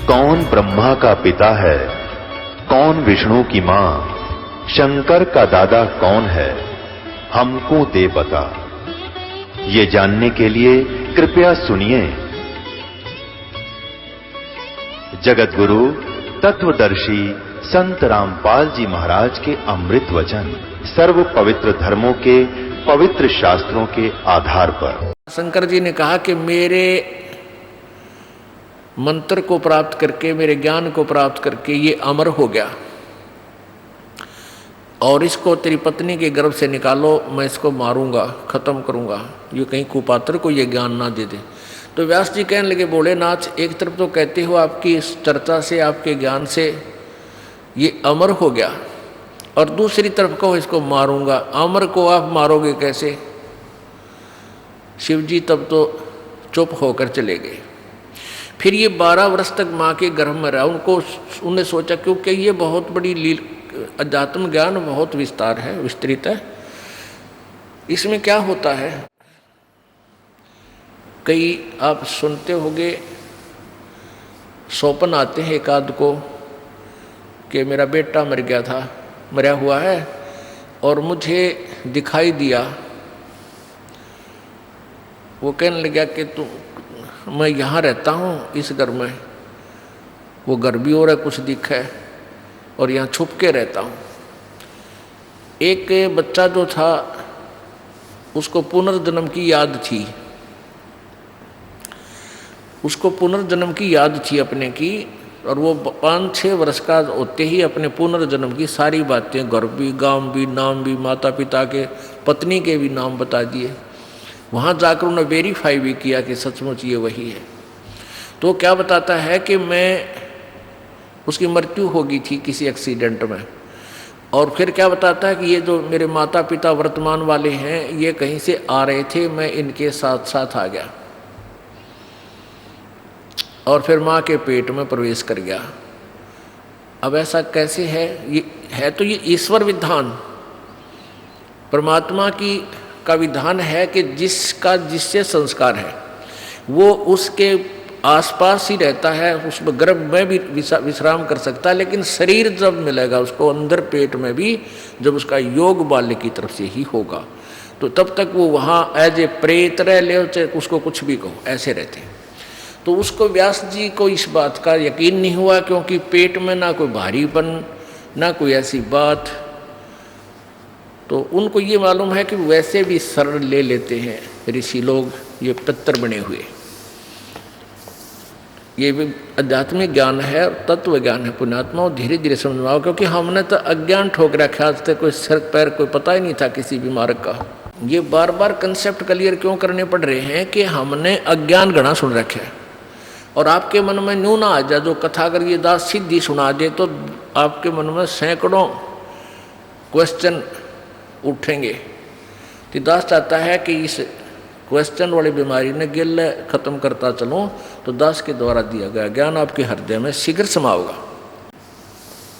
कौन ब्रह्मा का पिता है, कौन विष्णु की मां, शंकर का दादा कौन है, हमको दे बता। ये जानने के लिए कृपया सुनिए। जगत गुरु तत्वदर्शी संत रामपाल जी महाराज के अमृत वचन सर्व पवित्र धर्मों के पवित्र शास्त्रों के आधार पर। शंकर जी ने कहा कि मेरे मंत्र को प्राप्त करके, मेरे ज्ञान को प्राप्त करके ये अमर हो गया और इसको तेरी पत्नी के गर्भ से निकालो, मैं इसको मारूंगा, खत्म करूंगा, ये कहीं कुपात्र को ये ज्ञान ना दे दे। तो व्यास जी कहने लगे, भोलेनाथ एक तरफ तो कहते हो आपकी इस चर्चा से, आपके ज्ञान से ये अमर हो गया, और दूसरी तरफ कहो इसको मारूंगा। अमर को आप मारोगे कैसे? शिव जी तब तो चुप होकर चले गए। फिर ये 12 वर्ष तक माँ के गर्भ में रहा। उन्हें सोचा क्योंकि ये बहुत बड़ी अध्यात्म ज्ञान बहुत विस्तार है, विस्तृत है, इसमें क्या होता है। कई आप सुनते होंगे, स्वप्न आते हैं एक आध को कि मेरा बेटा मर गया था, मरा हुआ है और मुझे दिखाई दिया। वो कहने लगा कि मैं यहाँ रहता हूँ इस घर में, वो घर भी और है कुछ दिखा है और यहाँ छुप के रहता हूँ। एक बच्चा जो था उसको पुनर्जन्म की याद थी, उसको पुनर्जन्म की याद थी अपने की, और वो 5-6 वर्ष का होते ही अपने पुनर्जन्म की सारी बातें, घर भी, गांव भी, नाम भी, माता पिता के, पत्नी के भी नाम बता दिए। वहाँ जाकर उन्होंने वेरीफाई भी किया कि सचमुच ये वही है। तो क्या बताता है कि उसकी मृत्यु हो गई थी किसी एक्सीडेंट में, और फिर क्या बताता है कि ये जो मेरे माता पिता वर्तमान वाले हैं ये कहीं से आ रहे थे, मैं इनके साथ साथ आ गया और फिर माँ के पेट में प्रवेश कर गया। अब ऐसा कैसे है? ये है तो ये ईश्वर विधान, परमात्मा का विधान है कि जिससे संस्कार है वो उसके आसपास ही रहता है, उस गर्भ में भी विश्राम कर सकता है, लेकिन शरीर जब मिलेगा उसको अंदर पेट में भी, जब उसका योग बाल्य की तरफ से ही होगा, तो तब तक वो वहाँ एज ए प्रेत रह ले, उसको कुछ भी कहो, ऐसे रहते हैं। तो उसको व्यास जी को इस बात का यकीन नहीं हुआ, क्योंकि पेट में ना कोई भारीपन, ना कोई ऐसी बात। तो उनको ये मालूम है कि वैसे भी शरण ले लेते हैं ऋषि लोग, ये पितर बने हुए। ये भी आध्यात्मिक ज्ञान है, तत्व ज्ञान है। पुण्यात्मा धीरे धीरे समझ आओ, क्योंकि हमने तो अज्ञान ठोक रखा, आज तक कोई सर पैर कोई पता ही नहीं था किसी भी मार्ग का। ये बार बार कंसेप्ट क्लियर क्यों करने पड़ रहे हैं कि हमने अज्ञान घना सुन रखे है, और आपके मन में न्यू ना आ जाए। जो कथा अगर ये दास सीधी सुना दे तो आपके मन में सैकड़ों क्वेश्चन उठेंगे। तो दास चाहता है कि इस क्वेश्चन वाली बीमारी ने गिल खत्म करता चलो, तो दास के द्वारा दिया गया ज्ञान आपके हृदय में शीघ्र समाओगा।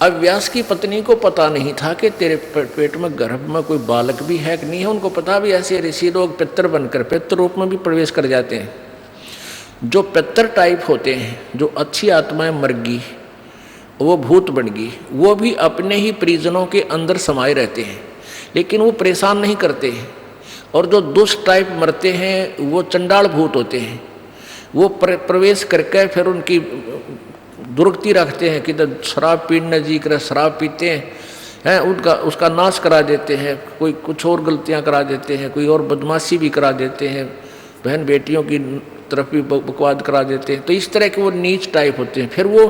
अब व्यास की पत्नी को पता नहीं था कि तेरे पेट में गर्भ में कोई बालक भी है कि नहीं है। उनको पता भी ऐसे ऋषि लोग पितर बनकर पितर रूप में भी प्रवेश कर जाते हैं। जो पितर टाइप होते हैं, जो अच्छी आत्माएं मर गई, वो भूत बन गई, वो भी अपने ही परिजनों के अंदर समाये रहते हैं, लेकिन वो परेशान नहीं करते हैं। और जो दुष्ट टाइप मरते हैं वो चंडाल भूत होते हैं, वो प्रवेश करके फिर उनकी दुर्गति रखते हैं कि शराब पीने जी कर शराब पीते हैं, उसका नाश करा देते हैं, कोई कुछ और गलतियां करा देते हैं, कोई और बदमाशी भी करा देते हैं, बहन बेटियों की तरफ भी बकवाद करा देते हैं। तो इस तरह के वो नीच टाइप होते हैं। फिर वो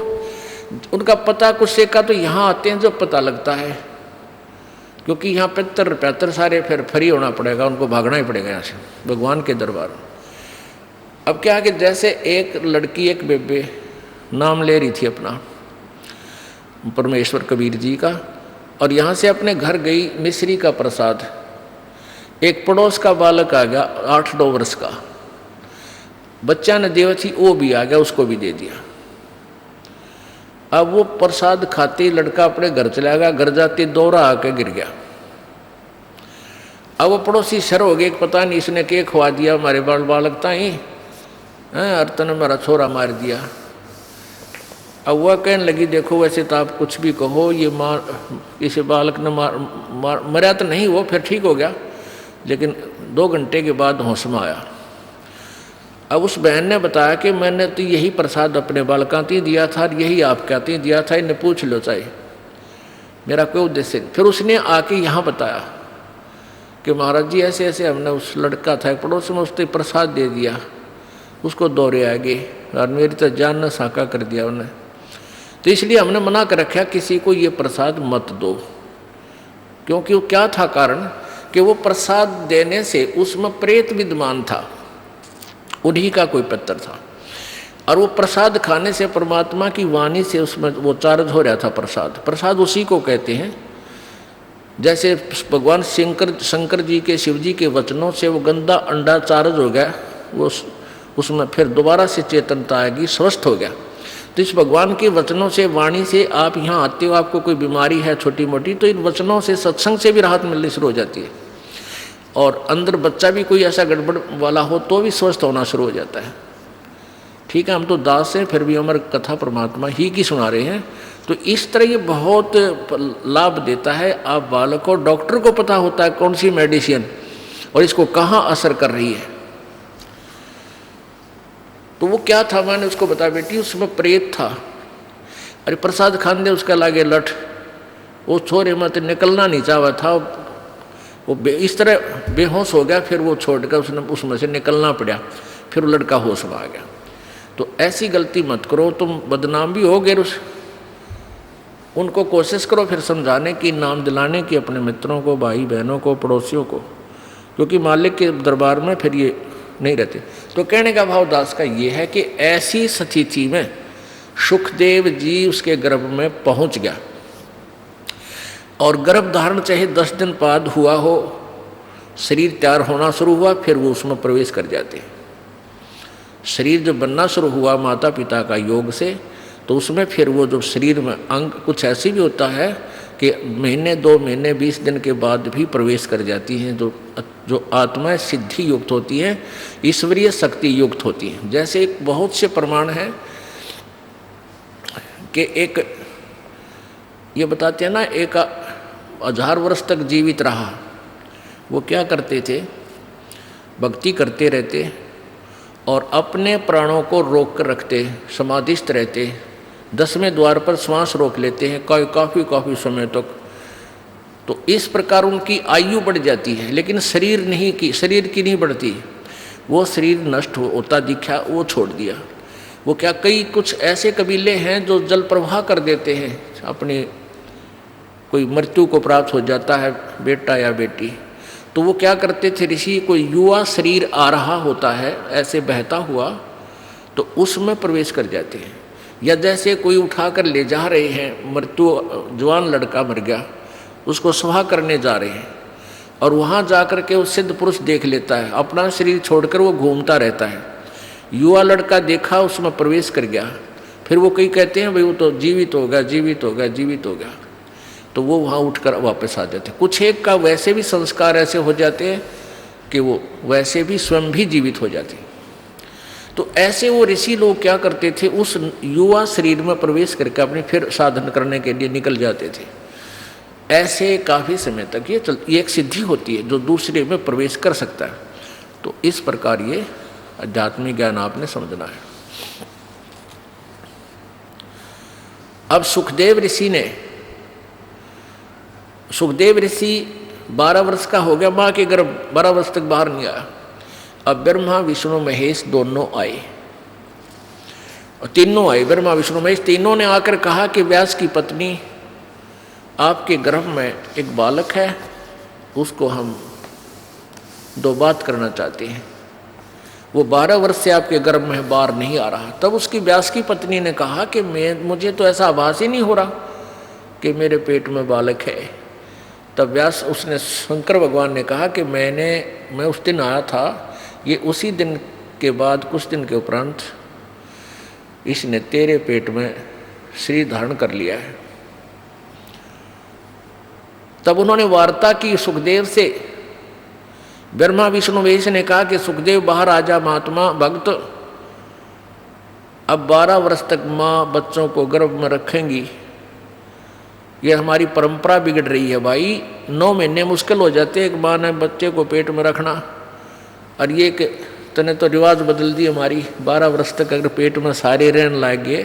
उनका पता कुछ से का तो यहाँ आते हैं जब पता लगता है, क्योंकि यहाँ पैतर सारे फिर फ्री होना पड़ेगा, उनको भागना ही पड़ेगा यहाँ से भगवान के दरबार। अब क्या है कि जैसे एक लड़की, एक बेबे नाम ले रही थी अपना परमेश्वर कबीर जी का, और यहाँ से अपने घर गई मिश्री का प्रसाद, एक पड़ोस का बालक आ गया 8-9 वर्ष का, बच्चा ने देव थी, वो भी आ गया, उसको भी दे दिया। अब वो प्रसाद खाते ही लड़का अपने घर चला गया, घर जाते दौरा आके गिर गया। अब वो पड़ोसी शर हो गए, पता नहीं इसने क्या खवा दिया हमारे बालक ताई, अर्तन ने मेरा छोरा मार दिया। अब वह कहने लगी, देखो वैसे तो आप कुछ भी कहो, ये किसी बालक ने मरा तो नहीं, वो फिर ठीक हो गया, लेकिन 2 घंटे के बाद होश में आया। अब उस बहन ने बताया कि मैंने तो यही प्रसाद अपने बालकों को दिया था, यही आप कहते दिया था, इन्हें पूछ लो चाहिए, मेरा कोई उद्देश्य नहीं। फिर उसने आके यहाँ बताया कि महाराज जी ऐसे ऐसे हमने उस लड़का था पड़ोस में, उसने प्रसाद दे दिया, उसको दौरे आ गए और मेरी तो जान न साका कर दिया उन्हें, तो इसलिए हमने मना कर रखा किसी को ये प्रसाद मत दो। क्योंकि वो क्या था कारण कि वो प्रसाद देने से उसमें प्रेत विद्यमान था, उन्हीं का कोई पत्थर था, और वो प्रसाद खाने से परमात्मा की वाणी से उसमें वो चार्ज हो रहा था। प्रसाद उसी को कहते हैं, जैसे भगवान शंकर जी के शिव जी के वचनों से वो गंदा अंडा चार्ज हो गया, वो उसमें फिर दोबारा से चेतनता आएगी, स्वस्थ हो गया। तो इस भगवान के वचनों से, वाणी से आप यहाँ आते हो, आपको कोई बीमारी है छोटी मोटी, तो इन वचनों से, सत्संग से भी राहत मिलनी शुरू हो जाती है, और अंदर बच्चा भी कोई ऐसा गड़बड़ वाला हो तो भी स्वस्थ होना शुरू हो जाता है। ठीक है, हम तो दास हैं, फिर भी हमारी कथा परमात्मा ही की सुना रहे हैं। तो इस तरह ये बहुत लाभ देता है। आप बालक को, डॉक्टर को पता होता है कौन सी मेडिसिन और इसको कहाँ असर कर रही है। तो वो क्या था, मैंने उसको बताया, बेटी उसमें प्रेत था, अरे प्रसाद खान दे उसका लागे लठ, वो छोरे मत निकलना नहीं चाहा था, वो इस तरह बेहोश हो गया, फिर वो छोड़ कर उसने उसमें से निकलना पड़ा, फिर वो लड़का होश में आ गया। तो ऐसी गलती मत करो, तुम बदनाम भी होगे, उनको कोशिश करो फिर समझाने की, नाम दिलाने की अपने मित्रों को, भाई बहनों को, पड़ोसियों को, क्योंकि मालिक के दरबार में फिर ये नहीं रहते। तो कहने का भाव दास का ये है कि ऐसी स्थिति में सुखदेव जी उसके गर्भ में पहुंच गया, और गर्भ धारण चाहे 10 दिन बाद हुआ हो, शरीर तैयार होना शुरू हुआ, फिर वो उसमें प्रवेश कर जाते हैं। शरीर जब बनना शुरू हुआ माता पिता का योग से, तो उसमें फिर वो जो शरीर में अंग कुछ ऐसी भी होता है कि महीने 2 महीने 20 दिन के बाद भी प्रवेश कर जाती हैं, जो आत्माएं सिद्धि युक्त होती हैं, ईश्वरीय शक्ति युक्त होती हैं। जैसे एक बहुत से प्रमाण हैं कि एक ये बताते हैं ना, एक 1000 वर्ष तक जीवित रहा, वो क्या करते थे, भक्ति करते रहते और अपने प्राणों को रोक कर रखते, समाधिस्थ रहते, 10वें द्वार पर श्वास रोक लेते हैं काफ़ी समय तक। तो इस प्रकार उनकी आयु बढ़ जाती है, लेकिन शरीर की नहीं बढ़ती। वो शरीर नष्ट होता दिखा, वो छोड़ दिया। वो क्या, कई कुछ ऐसे कबीले हैं जो जल प्रवाह कर देते हैं, अपनी कोई मृत्यु को प्राप्त हो जाता है बेटा या बेटी, तो वो क्या करते थे ऋषि, कोई युवा शरीर आ रहा होता है ऐसे बहता हुआ, तो उसमें प्रवेश कर जाते हैं। या जैसे कोई उठाकर ले जा रहे हैं, जवान लड़का मर गया, उसको स्वाह करने जा रहे हैं, और वहाँ जाकर के वो सिद्ध पुरुष देख लेता है, अपना शरीर छोड़कर वो घूमता रहता है। युवा लड़का देखा, उसमें प्रवेश कर गया, फिर वो कई कहते हैं भाई वो तो जीवित हो गया, तो वो वहाँ उठकर वापस आ जाते। कुछ एक का वैसे भी संस्कार ऐसे हो जाते हैं कि वो वैसे भी स्वयं भी जीवित हो जाते। तो ऐसे वो ऋषि लोग क्या करते थे, उस युवा शरीर में प्रवेश करके अपने फिर साधन करने के लिए निकल जाते थे। ऐसे काफ़ी समय तक ये एक सिद्धि होती है जो दूसरे में प्रवेश कर सकता है। तो इस प्रकार ये आध्यात्मिक ज्ञान आपने समझना है। अब सुखदेव ऋषि 12 वर्ष का हो गया, माँ के गर्भ 12 वर्ष तक बाहर नहीं आया। अब ब्रह्मा विष्णु महेश दोनों आए, और तीनों आए, ब्रह्मा विष्णु महेश तीनों ने आकर कहा कि व्यास की पत्नी, आपके गर्भ में एक बालक है, उसको हम 2 बात करना चाहते हैं। वो 12 वर्ष से आपके गर्भ में बाहर नहीं आ रहा। तब उसकी व्यास की पत्नी ने कहा कि मुझे तो ऐसा आभास ही नहीं हो रहा कि मेरे पेट में बालक है। तब उसने शंकर भगवान ने कहा कि मैं उस दिन आया था, ये उसी दिन के बाद कुछ दिन के उपरांत इसने तेरे पेट में शरीर धारण कर लिया है। तब उन्होंने वार्ता की सुखदेव से। ब्रह्मा विष्णु महेश ने कहा कि सुखदेव बाहर आजा महात्मा भक्त, अब 12 वर्ष तक माँ बच्चों को गर्भ में रखेंगी, ये हमारी परंपरा बिगड़ रही है भाई। 9 महीने मुश्किल हो जाते एक माँ ने बच्चे को पेट में रखना, और ये कि तने तो रिवाज बदल दी हमारी। 12 वर्ष तक अगर पेट में सारे रहने लग गए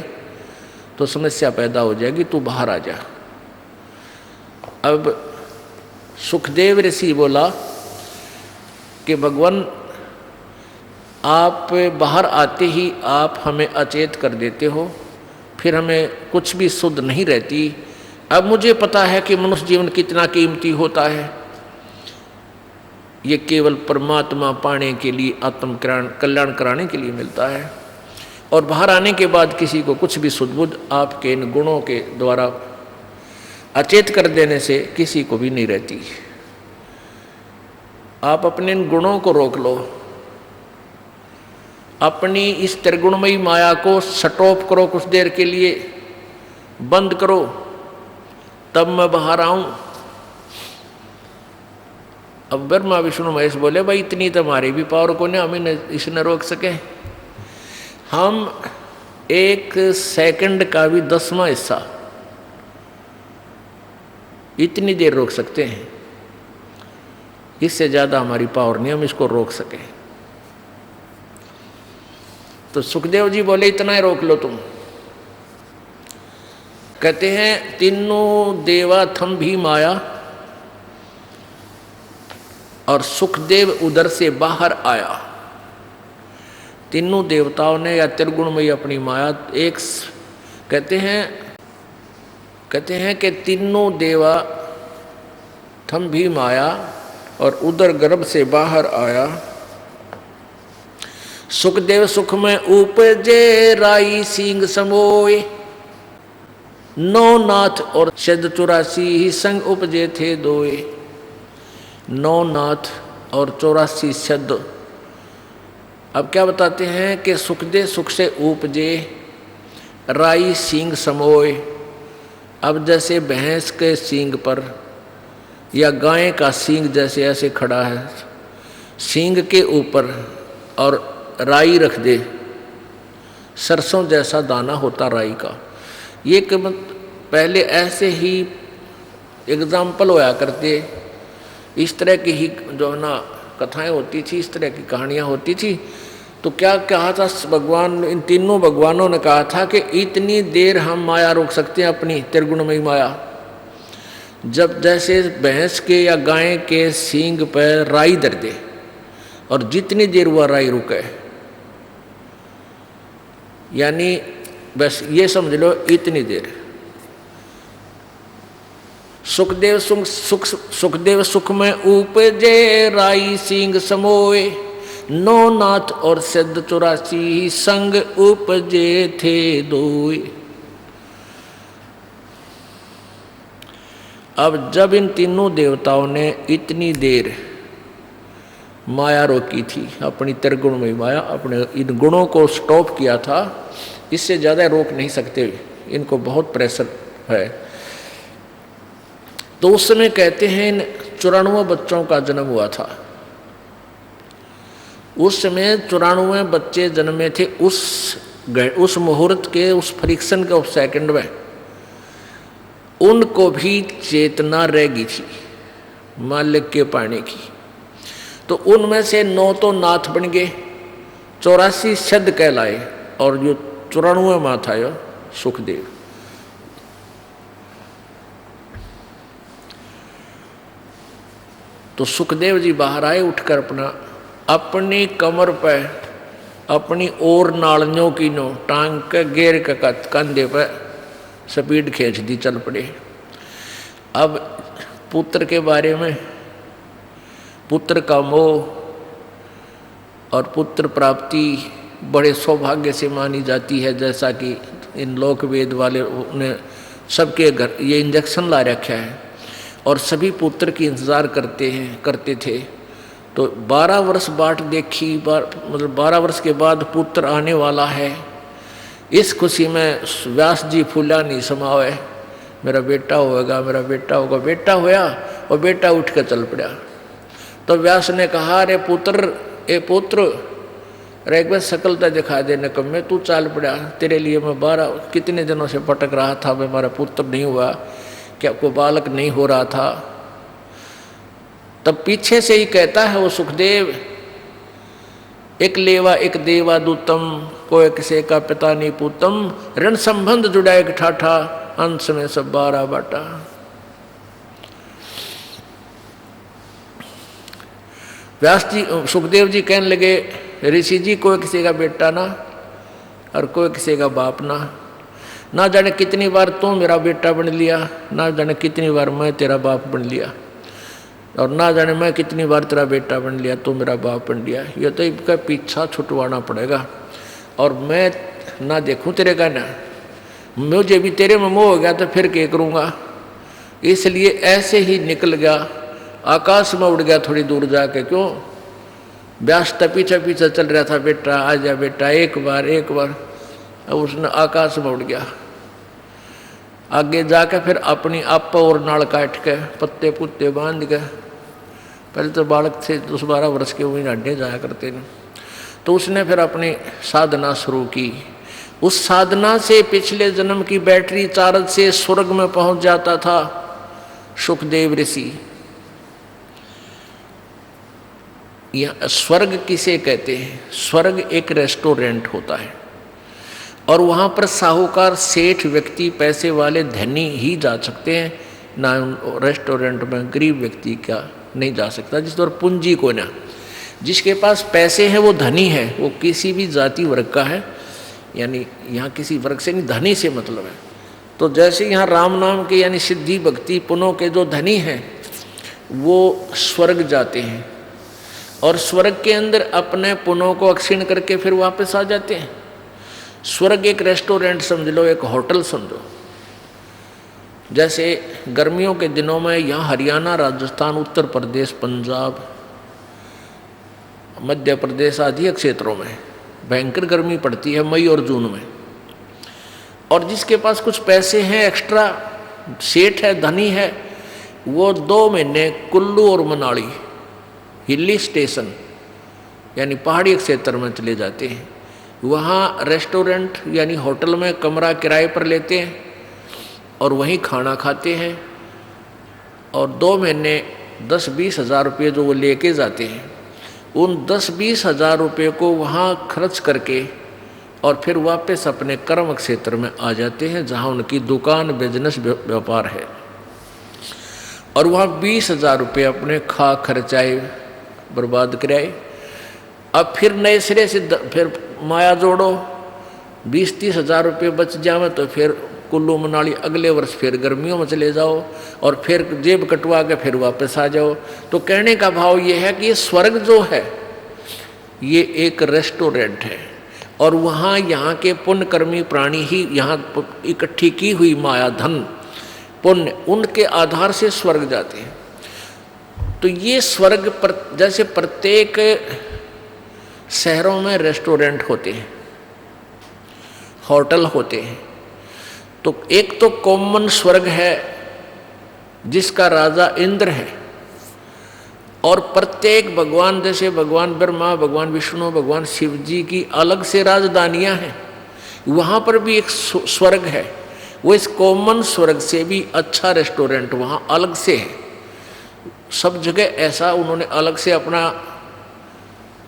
तो समस्या पैदा हो जाएगी, तू बाहर आ जा। अब सुखदेव ऋषि बोला कि भगवान आप बाहर आते ही आप हमें अचेत कर देते हो, फिर हमें कुछ भी शुद्ध नहीं रहती। अब मुझे पता है कि मनुष्य जीवन कितना कीमती होता है, ये केवल परमात्मा पाने के लिए, आत्म कल्याण कराने के लिए मिलता है, और बाहर आने के बाद किसी को कुछ भी सुध-बुद्ध आपके इन गुणों के द्वारा अचेत कर देने से किसी को भी नहीं रहती। आप अपने इन गुणों को रोक लो, अपनी इस त्रिगुणमयी माया को स्टॉप करो, कुछ देर के लिए बंद करो, तब मैं बाहर आऊं। अब ब्रह्मा विष्णु महेश बोले भाई इतनी तो हमारी भी पावर को नहीं, हमें इसने रोक सके। हम 1 सेकंड का भी 10वां हिस्सा इतनी देर रोक सकते हैं, इससे ज्यादा हमारी पावर नहीं हम इसको रोक सके। तो सुखदेव जी बोले इतना ही रोक लो तुम। कहते हैं तीनों देवा थम भी माया, और सुखदेव उधर से बाहर आया। तीनों देवताओं ने या त्रिगुणमयी अपनी माया एक कहते हैं कि तीनों देवा थम भी माया और उधर गर्भ से बाहर आया। सुखदेव सुख में उपजे राई सिंह समोए, 9 नाथ और शब्द 84 ही संग उपजे थे दोए। 9 नाथ और 84 शब्द। अब क्या बताते हैं कि सुखदेव सुख से उपजे राई सींग समोए। अब जैसे भैंस के सींग पर या गाय का सींग जैसे ऐसे खड़ा है, सींग के ऊपर और राई रख दे, सरसों जैसा दाना होता राई का। ये पहले ऐसे ही एग्जाम्पल होया करते, इस तरह की ही जो है ना कथाएं होती थी, इस तरह की कहानियां होती थी। तो क्या कहा था भगवान, इन तीनों भगवानों ने कहा था कि इतनी देर हम माया रोक सकते हैं, अपनी त्रिगुणमयी माया। जब जैसे भैंस के या गाय के सींग पर राई धर दे और जितनी देर वह राई रुके, यानी बस ये समझ लो इतनी देर। सुखदेव सुख में उपजे राई सिंह समोए, 9 नाथ और सिद्ध 84 संग उपजे थे दोए। अब जब इन तीनों देवताओं ने इतनी देर माया रोकी थी, अपनी त्रिगुणमयी माया, अपने इन गुणों को स्टॉप किया था, इससे ज़्यादा रोक नहीं सकते, इनको बहुत प्रेशर है। तो उस समय कहते हैं इन 94 बच्चों का जन्म हुआ था। उस समय 94 बच्चे जन्मे थे। उस मुहूर्त के, उस फ्रिक्शन के, उस सेकंड में उनको भी चेतना रह गई थी मालिक के पाने की। तो उनमें से 9 तो नाथ बन गए, 84 शब्द कहलाए, और जो 94 माँ था यो सुखदेव। तो सुखदेव जी बाहर आए उठकर, अपनी कमर पर अपनी और नालियों की नो टांग के गेर के कंधे पर स्पीड खींच दी, चल पड़े। अब पुत्र के बारे में, पुत्र का मोह और पुत्र प्राप्ति बड़े सौभाग्य से मानी जाती है, जैसा कि इन लोक वेद वाले ने सबके घर ये इंजेक्शन ला रखा है और सभी पुत्र की इंतज़ार करते थे। तो 12 वर्ष बाट देखी, मतलब 12 वर्ष के बाद पुत्र आने वाला है, इस खुशी में व्यास जी फूला नहीं समावे, मेरा बेटा होगा, मेरा बेटा होगा। बेटा होया और बेटा उठ कर चल पड़ा। तो व्यास ने कहा, अरे पुत्र, ए पुत्र, अरे एक बार शकलता दिखा दे निकम्मे, तू चाल पड़ा, तेरे लिए मैं 12 कितने दिनों से भटक रहा था, मैं हमारा पुत्र नहीं हुआ, क्या कोई बालक नहीं हो रहा था। तब पीछे से ही कहता है वो सुखदेव, एक लेवा एक देवा दूतम, कोई किसे का पिता नहीं पूतम, ऋण संबंध जुड़ा एक ठाठा, अंश में सब 12 बाटा। व्यास जी सुखदेव जी कहने लगे, ऋषि जी कोई किसी का बेटा ना और कोई किसी का बाप ना जाने कितनी बार तू मेरा बेटा बन लिया, ना जाने कितनी बार मैं तेरा बाप बन लिया, और ना जाने मैं कितनी बार तेरा बेटा बन लिया, तू मेरा बाप बन लिया। ये तो इनका पीछा छुटवाना पड़ेगा, और मैं ना देखूं तेरे का ना, मुझे भी तेरे में मोह हो गया तो फिर क्या करूँगा। इसलिए ऐसे ही निकल गया, आकाश में उड़ गया थोड़ी दूर जाके। क्यों? व्यास पीछे पीछे चल रहा था, बेटा आ जा बेटा, एक बार। अब उसने आकाश में उड़ गया। आगे जाके फिर अपनी आप और नाल काट के पत्ते पुत्ते बांध के, पहले तो बालक थे 10-12 वर्ष के, वहीं अड्डे जाया करते थे, तो उसने फिर अपनी साधना शुरू की। उस साधना से पिछले जन्म की बैटरी चार्ज से स्वर्ग में पहुंच जाता था सुखदेव ऋषि। यह स्वर्ग किसे कहते हैं? स्वर्ग एक रेस्टोरेंट होता है, और वहाँ पर साहूकार, सेठ व्यक्ति, पैसे वाले, धनी ही जा सकते हैं, ना रेस्टोरेंट में गरीब व्यक्ति का नहीं जा सकता। जिस पर पूंजी को ना, जिसके पास पैसे हैं वो धनी है, वो किसी भी जाति वर्ग का है, यानी यहाँ किसी वर्ग से नहीं, धनी से मतलब है। तो जैसे यहाँ राम नाम के यानी सिद्धि भक्ति पुनों के जो धनी हैं वो स्वर्ग जाते हैं, और स्वर्ग के अंदर अपने पुनों को अक्षीण करके फिर वापस आ जाते हैं। स्वर्ग एक रेस्टोरेंट समझ लो, एक होटल समझो। जैसे गर्मियों के दिनों में यहाँ हरियाणा, राजस्थान, उत्तर प्रदेश, पंजाब, मध्य प्रदेश आदि क्षेत्रों में भयंकर गर्मी पड़ती है मई और जून में, और जिसके पास कुछ पैसे हैं, एक्स्ट्रा सेठ है, धनी है, वो 2 महीने कुल्लू और मनाली हिली स्टेशन यानी पहाड़ी क्षेत्र में चले जाते हैं। वहाँ रेस्टोरेंट यानी होटल में कमरा किराए पर लेते हैं और वहीं खाना खाते हैं, और 2 महीने 10-20 हज़ार रुपये जो वो लेके जाते हैं, उन 10-20 हज़ार रुपये को वहाँ खर्च करके और फिर वापस अपने कर्म क्षेत्र में आ जाते हैं, जहाँ उनकी दुकान, बिजनेस, व्यापार है, और वहाँ 20 हज़ार रुपये अपने खा खर्चाए बर्बाद कराए। अब फिर नए सिरे से फिर माया जोड़ो, 20-30 हज़ार रुपये बच जाए तो फिर कुल्लू मनाली अगले वर्ष फिर गर्मियों में चले जाओ, और फिर जेब कटवा के फिर वापस आ जाओ। तो कहने का भाव ये है कि स्वर्ग जो है ये एक रेस्टोरेंट है, और वहाँ यहाँ के पुण्यकर्मी प्राणी ही यहाँ इकट्ठी की हुई माया, धन, पुण्य, उनके आधार से स्वर्ग जाते हैं। तो ये स्वर्ग पर जैसे प्रत्येक शहरों में रेस्टोरेंट होते हैं, होटल होते हैं, तो एक तो कॉमन स्वर्ग है जिसका राजा इंद्र है, और प्रत्येक भगवान, जैसे भगवान ब्रह्मा, भगवान विष्णु, भगवान शिव जी की अलग से राजधानियां हैं, वहाँ पर भी एक स्वर्ग है। वो इस कॉमन स्वर्ग से भी अच्छा रेस्टोरेंट वहाँ अलग से है। सब जगह ऐसा उन्होंने अलग से अपना,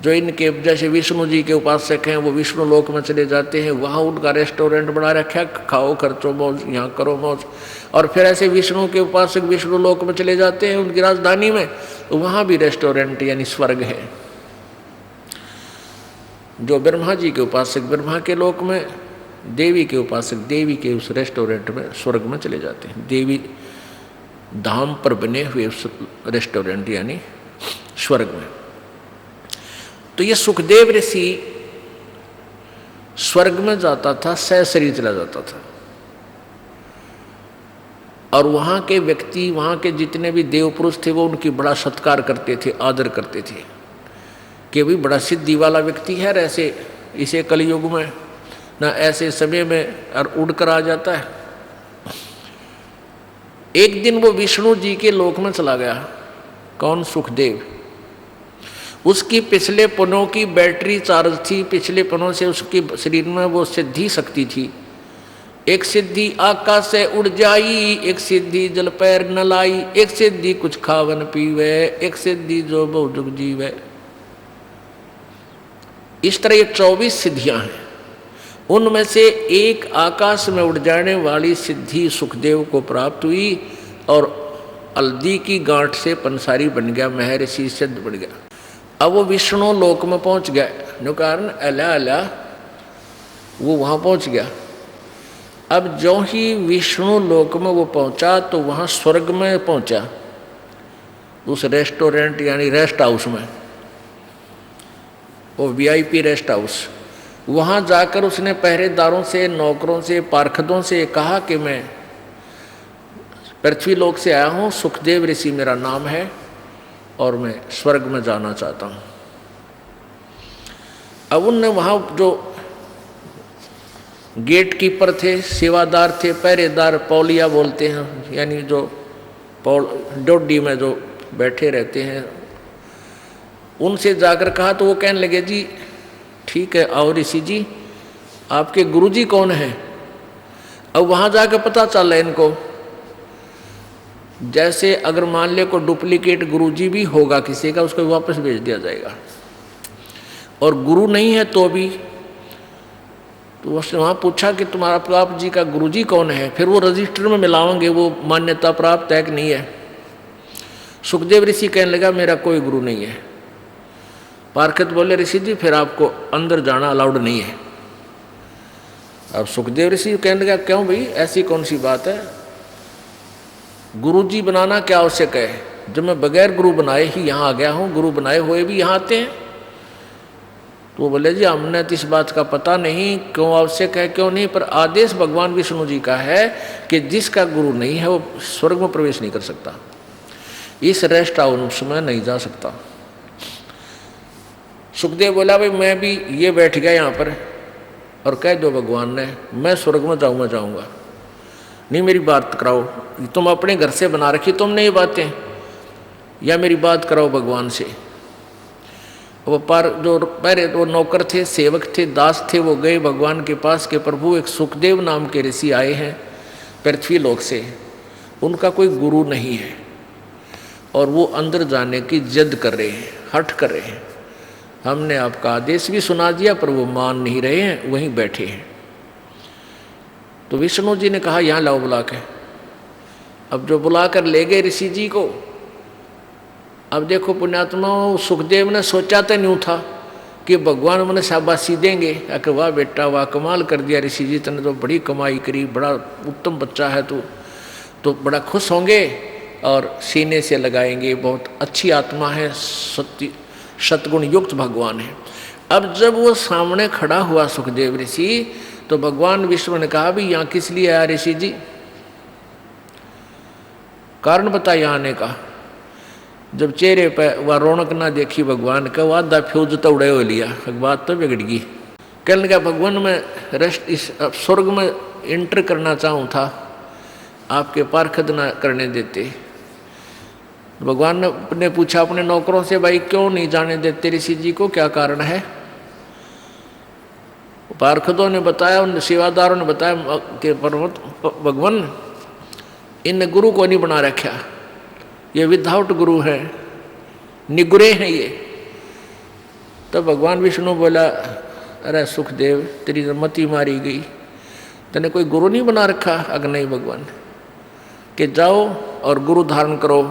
जो इनके जैसे विष्णु जी के उपासक हैं वो विष्णु लोक में चले जाते हैं, वहाँ उनका रेस्टोरेंट बना रखा, खाओ खर्चो मौज, यहाँ करो मौज। और फिर ऐसे विष्णु के उपासक विष्णु लोक में चले जाते हैं उनकी राजधानी में, तो वहाँ भी रेस्टोरेंट यानी स्वर्ग है। जो ब्रह्मा जी के उपासक ब्रह्मा के लोक में, देवी के उपासक देवी के उस रेस्टोरेंट में, स्वर्ग में चले जाते हैं, देवी धाम पर बने हुए उस रेस्टोरेंट यानी स्वर्ग में। तो ये सुखदेव ऋषि स्वर्ग में जाता था, सहशरीर चला जाता था, और वहाँ के व्यक्ति, वहाँ के जितने भी देव पुरुष थे वो उनकी बड़ा सत्कार करते थे, आदर करते थे कि भी बड़ा सिद्धि वाला व्यक्ति है, ऐसे इसे कलयुग में ना ऐसे समय में और उड़कर आ जाता है। एक दिन वो विष्णु जी के लोक में चला गया। कौन? सुखदेव। उसकी पिछले पनों की बैटरी चार्ज थी, पिछले पनों से उसके शरीर में वो सिद्धि शक्ति थी। एक सिद्धि आकाश से उड़ जाई, एक सिद्धि जल पैर न लाई, एक सिद्धि कुछ खावन पीवे, एक सिद्धि जो बहु जुग जीवे। इस तरह ये 24 सिद्धियां हैं। उनमें से एक आकाश में उड़ जाने वाली सिद्धि सुखदेव को प्राप्त हुई और हल्दी की गांठ से पंसारी बन गया, महर्षि सिद्ध बन गया। अब वो विष्णु लोक में पहुंच गया, जो कारण अला अला वो वहां पहुंच गया। अब जो ही विष्णु लोक में वो पहुंचा तो वहां स्वर्ग में पहुंचा, उस रेस्टोरेंट यानी रेस्ट हाउस में, वो VIP रेस्ट हाउस। वहां जाकर उसने पहरेदारों से, नौकरों से, पार्षदों से कहा कि मैं पृथ्वी लोक से आया हूं, सुखदेव ऋषि मेरा नाम है और मैं स्वर्ग में जाना चाहता हूं। अब उनने वहां जो गेट कीपर थे, सेवादार थे, पहरेदार, पौलिया बोलते हैं, यानी जो डोडी में जो बैठे रहते हैं, उनसे जाकर कहा तो वो कहने लगे जी ठीक है आओ ऋषि जी, आपके गुरुजी कौन है। अब वहां जाकर पता चल रहा है इनको, जैसे अगर मान ले को डुप्लीकेट गुरुजी भी होगा किसी का, उसको वापस भेज दिया जाएगा, और गुरु नहीं है तो भी। तो उसने वहां पूछा कि तुम्हारा आप जी का गुरुजी कौन है, फिर वो रजिस्टर में मिलाओगे वो मान्यता प्राप्त है कि नहीं है। सुखदेव ऋषि कहने लगा मेरा कोई गुरु नहीं है। पार्षद बोले ऋषि जी फिर आपको अंदर जाना अलाउड नहीं है। अब सुखदेव ऋषि कहने लगा क्यों भाई, ऐसी कौन सी बात है, गुरुजी बनाना क्या आवश्यक है, जब मैं बगैर गुरु बनाए ही यहाँ आ गया हूँ, गुरु बनाए हुए भी यहाँ आते हैं। तो वो बोले जी हमने तो इस बात का पता नहीं क्यों आवश्यक है क्यों नहीं, पर आदेश भगवान विष्णु जी का है कि जिसका गुरु नहीं है वो स्वर्ग में प्रवेश नहीं कर सकता, इस रेस्ट हाउस में नहीं जा सकता। सुखदेव बोला भाई मैं भी ये बैठ गया यहाँ पर और कह दो भगवान ने मैं स्वर्ग में जाऊँगा, नहीं मेरी बात कराओ, तुम अपने घर से बना रखी तुमने ये बातें, या मेरी बात कराओ भगवान से। वो पहले वो नौकर थे, सेवक थे, दास थे, वो गए भगवान के पास के प्रभु एक सुखदेव नाम के ऋषि आए हैं पृथ्वी लोक से, उनका कोई गुरु नहीं है और वो अंदर जाने की जिद कर रहे हैं, हठ कर रहे हैं। हमने आपका आदेश भी सुना दिया पर वो मान नहीं रहे हैं, वहीं बैठे हैं। तो विष्णु जी ने कहा यहाँ लाओ बुला के। अब जो बुलाकर ले गए ऋषि जी को, अब देखो पुण्यात्मा सुखदेव ने सोचा तो नहीं था कि भगवान मैंने शाबाशी देंगे, अगर वाह बेटा वाह कमाल कर दिया ऋषि जी, तने तो बड़ी कमाई करी, बड़ा उत्तम बच्चा है तू, तो बड़ा खुश होंगे और सीने से लगाएंगे, बहुत अच्छी आत्मा है, सतगुण युक्त भगवान है। अब जब वो सामने खड़ा हुआ सुखदेव ऋषि तो भगवान विष्णु ने कहा भी यहाँ किस लिए आया ऋषि जी, कारण बता यहाँ आने का। जब चेहरे पर वह रौनक ना देखी भगवान का, वह आधा फ्यूज तो उड़े हो लिया, बात तो बिगड़ गई। कहने लगा भगवान मैं रेस्ट इस स्वर्ग में इंटर करना चाहूँ था, आपके पार्षद ना करने देते। भगवान ने पूछा अपने नौकरों से भाई क्यों नहीं जाने देते ऋषि जी को, क्या कारण है। पार्षदों ने बताया, उन सेवादारों ने बताया कि भगवान इन गुरु को नहीं बना रखा, ये विदाउट गुरु है, निगुरे हैं ये। तो भगवान विष्णु बोला अरे सुखदेव तेरी मति मारी गई, तेने कोई गुरु नहीं बना रखा। अगर नहीं भगवान कि जाओ और गुरु धारण करो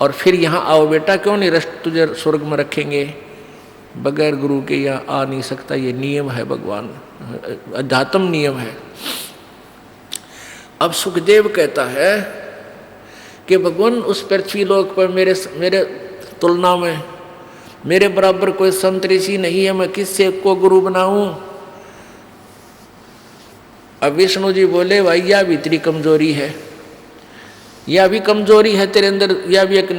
और फिर यहाँ आओ बेटा, क्यों नहीं रष्ट तुझे स्वर्ग में रखेंगे, बगैर गुरु के यहाँ आ नहीं सकता, ये नियम है भगवान, अध्यात्म नियम है। अब सुखदेव कहता है कि भगवान उस पृथ्वी लोक पर मेरे तुलना में मेरे बराबर कोई संत ऋषि नहीं है, मैं किससे को गुरु बनाऊं। अब विष्णु जी बोले भाई यह भी तेरी कमजोरी है, यह भी कमजोरी है तेरे अंदर, यह भी एक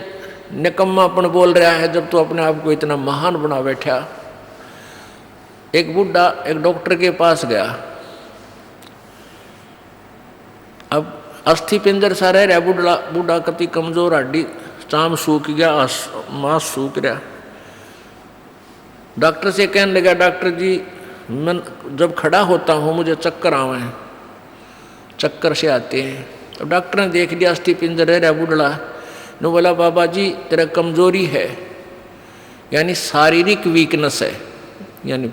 निकम्मापन बोल रहा है जब तू अपने आप को इतना महान बना बैठा। एक बुढ़ा एक डॉक्टर के पास गया, अब अस्थि पिंजर सा रह रहा, बूढ़ा कति कमजोर, हड्डी चाम सूख गया, मांस सूख रहा। डॉक्टर से कहने लगा, डॉक्टर जी मैं जब खड़ा होता हूँ मुझे चक्कर आवे हैं, चक्कर से आते हैं। अब डॉक्टर ने देख लिया अस्थि पिंजर रह बुढ़ड़ा ने बोला, बाबा जी तेरा कमजोरी है, यानी शारीरिक वीकनेस है, यानी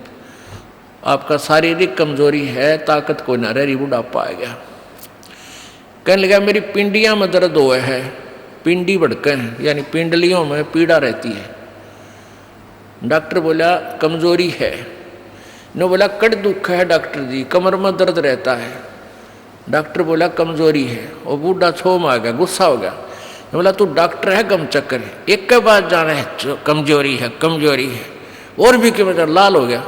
आपका शारीरिक कमजोरी है, ताकत कोई ना रही, बुढ़ापा आ गया। कहने लगा मेरी पिंडियां में दर्द हुआ है, पिंडी भड़के हैं, यानी पिंडलियों में पीड़ा रहती है। डॉक्टर बोला कमजोरी है। ने बोला कड़ दुख है डॉक्टर जी, कमर में दर्द रहता है। डॉक्टर बोला कमजोरी है। और बूढ़ा छोम आ गया, गुस्सा हो गया। ने बोला तू डॉक्टर है गम चक्कर, एक के बाद जाना है कमजोरी है कमजोरी है, और भी क्यों, मतलब लाल हो गया।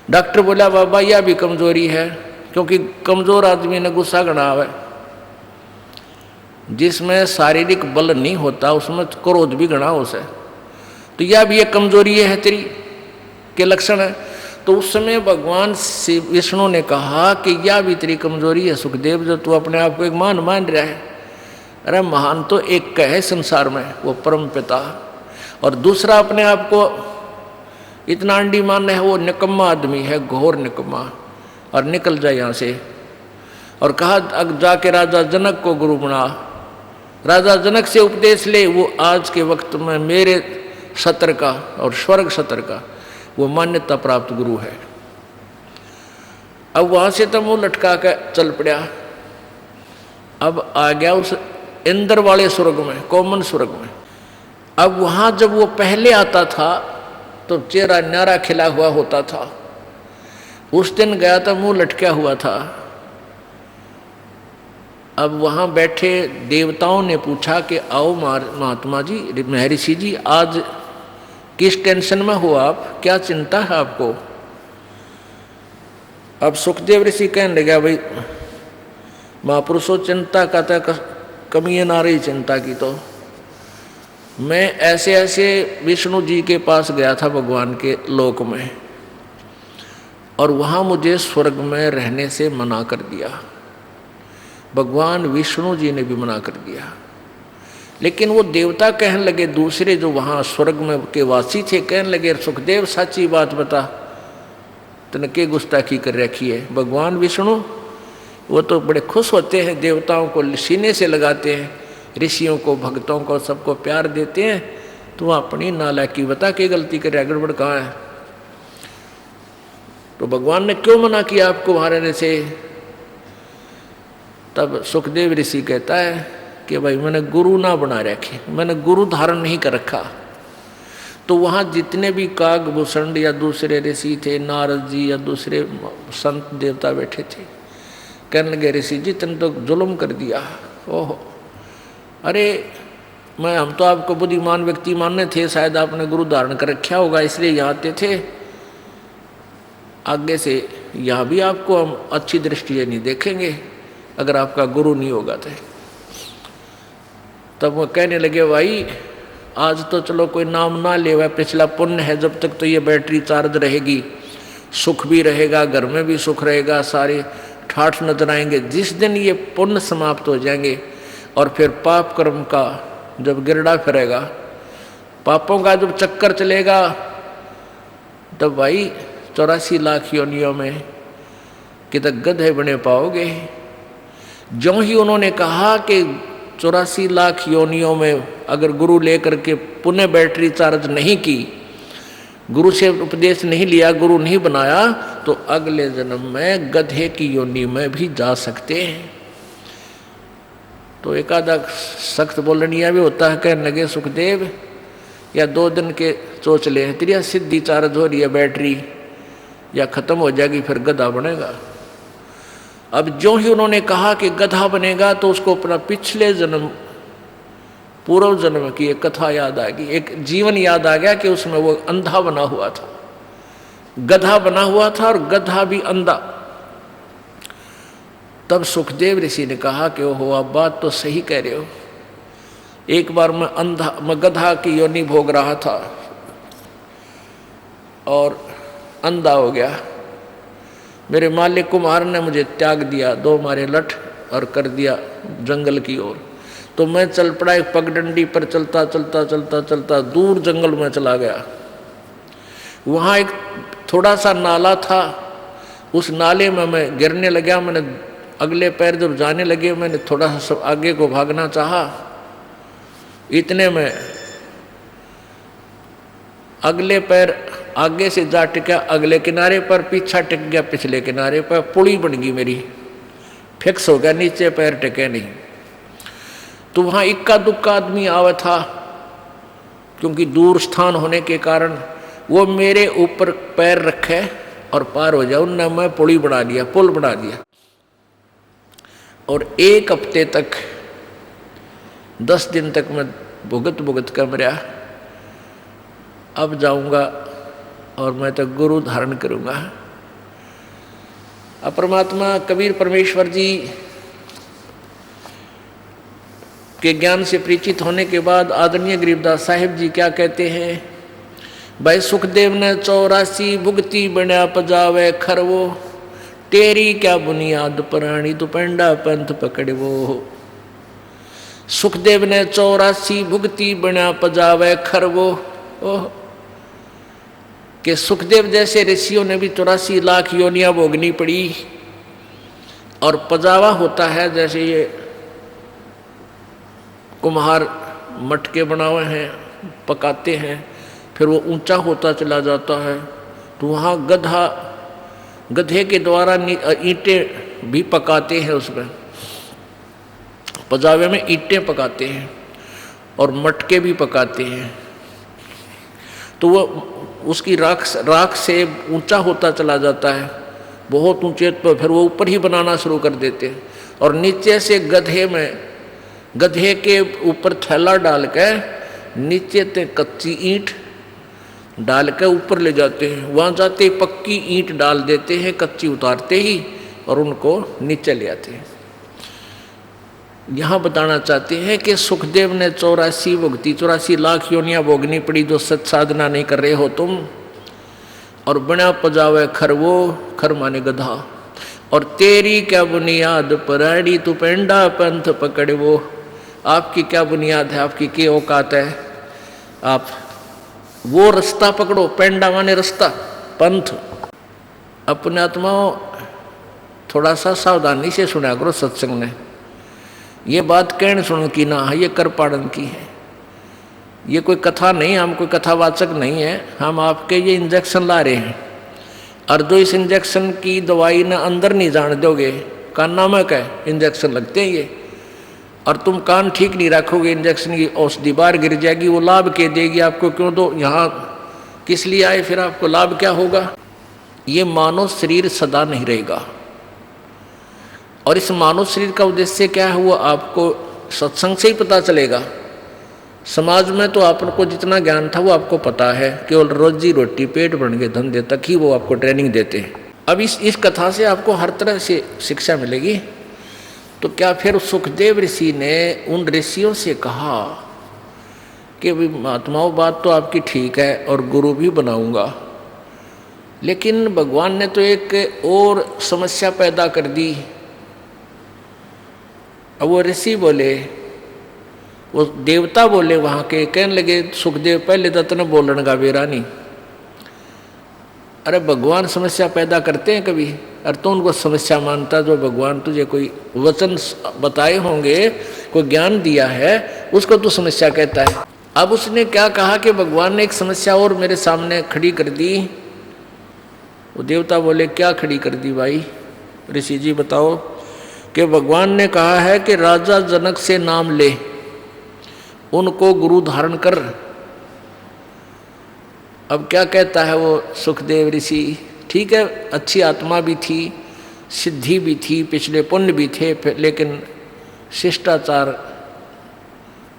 डॉक्टर बोला बाबा यह भी कमजोरी है, क्योंकि कमजोर आदमी ने गुस्सा गणा है, जिसमें शारीरिक बल नहीं होता उसमें क्रोध भी गणा उसे, तो यह भी एक कमजोरी है तेरी के लक्षण है। तो उस समय भगवान विष्णु ने कहा कि यह भी तेरी कमजोरी है सुखदेव, जो तू अपने आप को एक महान मान रहा है। अरे महान तो एक का है संसार में, वो परम पिता, और दूसरा अपने आप को इतना अंडी मान है, वो निकम्मा आदमी है, घोर निकम्मा, और निकल जाए यहाँ से। और कहा अब जाके राजा जनक को गुरु बना, राजा जनक से उपदेश ले, वो आज के वक्त में मेरे सत्र का और स्वर्ग सत्र का वो मान्यता प्राप्त गुरु है। अब वहां से तो मुंह लटका कर चल पड़ा। अब आ गया उस इंद्र वाले स्वर्ग में, कॉमन स्वर्ग में। अब वहां जब वो पहले आता था तो चेहरा न्यारा खिला हुआ होता था, उस दिन गया था मुंह लटका हुआ था। अब वहां बैठे देवताओं ने पूछा कि आओ महात्मा जी, महर्षि जी, आज किस टेंशन में हो आप, क्या चिंता है आपको। अब सुखदेव ऋषि कहने लगा, भाई महापुरुषों चिंता का तो कमी है ना रही चिंता की। तो मैं ऐसे ऐसे विष्णु जी के पास गया था भगवान के लोक में, और वहाँ मुझे स्वर्ग में रहने से मना कर दिया, भगवान विष्णु जी ने भी मना कर दिया। लेकिन वो देवता कहने लगे, दूसरे जो वहाँ स्वर्ग में के वासी थे, कहने लगे सुखदेव सच्ची बात बता, तने के गुस्ताखी कर रखी है। भगवान विष्णु वो तो बड़े खुश होते हैं, देवताओं को सीने से लगाते हैं, ऋषियों को भक्तों को सबको प्यार देते हैं। तो अपनी नालायकी बता के गलती करे, गड़बड़ कहाँ है। तो भगवान ने क्यों मना किया आपको वहाँ रहने से। तब सुखदेव ऋषि कहता है कि भाई मैंने गुरु ना बना रखे, मैंने गुरु धारण नहीं कर रखा। तो वहाँ जितने भी कागभूषण या दूसरे ऋषि थे, नारद जी या दूसरे संत देवता बैठे थे, कहने लगे ऋषि जी तुमने तो जुल्म कर दिया। ओहो, अरे हम तो आपको बुद्धिमान व्यक्ति मानने थे, शायद आपने गुरु धारण कर रखा होगा इसलिए यहाँ आते थे। आगे से यहाँ भी आपको हम अच्छी दृष्टि से नहीं देखेंगे अगर आपका गुरु नहीं होगा तो। तब वो कहने लगे भाई आज तो चलो कोई नाम ना ले, वह पिछला पुण्य है, जब तक तो ये बैटरी चार्ज रहेगी, सुख भी रहेगा, घर में भी सुख रहेगा, सारे ठाठ नजर आएंगे। जिस दिन ये पुण्य समाप्त हो जाएंगे और फिर पाप कर्म का जब गिरडा फिरेगा, पापों का जब चक्कर चलेगा, तब भाई 84 लाख योनियों में कितने गधे बने पाओगे। जो ही उन्होंने कहा कि 84 लाख योनियों में अगर गुरु लेकर के पुनः बैटरी चार्ज नहीं की, गुरु से उपदेश नहीं लिया, गुरु नहीं बनाया, तो अगले जन्म में गधे की योनि में भी जा सकते हैं। तो एक आधा सख्त बोलनिया भी होता है, कहने लगे सुखदेव या 2 दिन के सोच ले, तेरी सिद्धि चार्ज हो रही है बैटरी, या खत्म हो जाएगी फिर गधा बनेगा। अब जो ही उन्होंने कहा कि गधा बनेगा तो उसको अपना पिछले जन्म पूर्व जन्म की एक कथा याद आ गई, एक जीवन याद आ गया कि उसमें वो अंधा बना हुआ था, गधा बना हुआ था और गधा भी अंधा। तब सुखदेव ऋषि ने कहा कि ओहो आप बात तो सही कह रहे हो, एक बार मैं गधा की योनि भोग रहा था और अंधा हो गया। मेरे मालिक कुमार ने मुझे त्याग दिया, 2 मारे लठ और कर दिया जंगल की ओर। तो मैं चल पड़ा एक पगडंडी पर, चलता चलता चलता चलता दूर जंगल में चला गया। वहाँ एक थोड़ा सा नाला था, उस नाले में मैं गिरने लगा। मैंने अगले पैर जब जाने लगे, मैंने थोड़ा सा आगे को भागना चाहा, इतने में अगले पैर आगे से जा टिका अगले किनारे पर, पीछा टिक गया पिछले किनारे पर, पुड़ी बन गई मेरी, फिक्स हो गया, नीचे पैर टिके नहीं। तो वहाँ इक्का दुक्का आदमी आवा था, क्योंकि दूर स्थान होने के कारण वो मेरे ऊपर पैर रखे और पार हो जाए, उनने मैं पुड़ी बना दिया, पुल बना दिया। और 1 हफ्ते तक 10 दिन तक मैं भुगत भुगत कर मरा। अब जाऊंगा और मैं तो गुरु धारण करूंगा। अब परमात्मा कबीर परमेश्वर जी के ज्ञान से परिचित होने के बाद आदरणीय गरीबदास साहिब जी क्या कहते हैं, भाई सुखदेव ने 84 भुगती बना पजावे खरवो, तेरी क्या बुनियाद प्राणी तू पेंडा पंथ पकड़वो। सुखदेव ने 84 भुगती बना पजावे खरवो। ओह, कि सुखदेव जैसे ऋषियों ने भी 84 लाख योनियां भोगनी पड़ी। और पजावा होता है जैसे ये कुम्हार मटके बनाए हैं, पकाते हैं, फिर वो ऊंचा होता चला जाता है, तो वहाँ गधे के द्वारा ईंटें भी पकाते हैं, उसमें पजावे में ईंटें पकाते हैं और मटके भी पकाते हैं। तो वो उसकी राख से ऊंचा होता चला जाता है, बहुत ऊंचे पर फिर वो ऊपर ही बनाना शुरू कर देते हैं। और नीचे से गधे के ऊपर थैला डाल के नीचे ते कच्ची ईंट डाल के ऊपर ले जाते हैं, वहाँ जाते पक्की ईंट डाल देते हैं, कच्ची उतारते ही, और उनको नीचे ले आते हैं। यहाँ बताना चाहते हैं कि सुखदेव ने 84 लाख योनियां भोगनी पड़ी जो सत साधना नहीं कर रहे हो तुम। और बिना पजावे खरवो, खर माने गधा, और तेरी क्या बुनियाद पराड़ी तू पेंडा पंथ पकड़वो। आपकी क्या बुनियाद है, आपकी क्या औकात है, आप वो रास्ता पकड़ो, पेंडा माने रास्ता, पंथ। अपने आत्माओं थोड़ा सा सावधानी से सुना करो सत्संग में। ये बात कहने सुन की ना है, ये कर पाड़न की है, ये कोई कथा नहीं, हम कोई कथावाचक नहीं है, हम आपके ये इंजेक्शन ला रहे हैं। और जो इस इंजेक्शन की दवाई ना अंदर नहीं जान दोगे, कान नामक है, इंजेक्शन लगते हैं ये, और तुम कान ठीक नहीं रखोगे, इंजेक्शन की औषधि बाहर गिर जाएगी, वो लाभ के देगी आपको, क्यों दो, यहाँ किस लिए आए, फिर आपको लाभ क्या होगा। ये मानव शरीर सदा नहीं रहेगा, और इस मानव शरीर का उद्देश्य क्या है वो आपको सत्संग से ही पता चलेगा। समाज में तो आपको जितना ज्ञान था वो आपको पता है, केवल रोजी रोटी पेट भरने के धंधे तक ही वो आपको ट्रेनिंग देते हैं। अब इस कथा से आपको हर तरह से शिक्षा मिलेगी। तो क्या फिर सुखदेव ऋषि ने उन ऋषियों से कहा कि महात्माओं बात तो आपकी ठीक है और गुरु भी बनाऊंगा, लेकिन भगवान ने तो एक और समस्या पैदा कर दी। अब वो ऋषि बोले, वो देवता बोले वहाँ के, कहने लगे सुखदेव पहले तो तने बोलन का बेरा नहीं, अरे भगवान समस्या पैदा करते हैं कभी, और तो उनको समस्या मानता, जो भगवान तुझे कोई वचन बताए होंगे, कोई ज्ञान दिया है, उसको तू समस्या कहता है। अब उसने क्या कहा कि भगवान ने एक समस्या और मेरे सामने खड़ी कर दी। वो देवता बोले क्या खड़ी कर दी भाई, ऋषि जी बताओ। कि भगवान ने कहा है कि राजा जनक से नाम ले, उनको गुरु धारण कर। अब क्या कहता है वो सुखदेव ऋषि, ठीक है अच्छी आत्मा भी थी, सिद्धि भी थी, पिछले पुण्य भी थे, लेकिन शिष्टाचार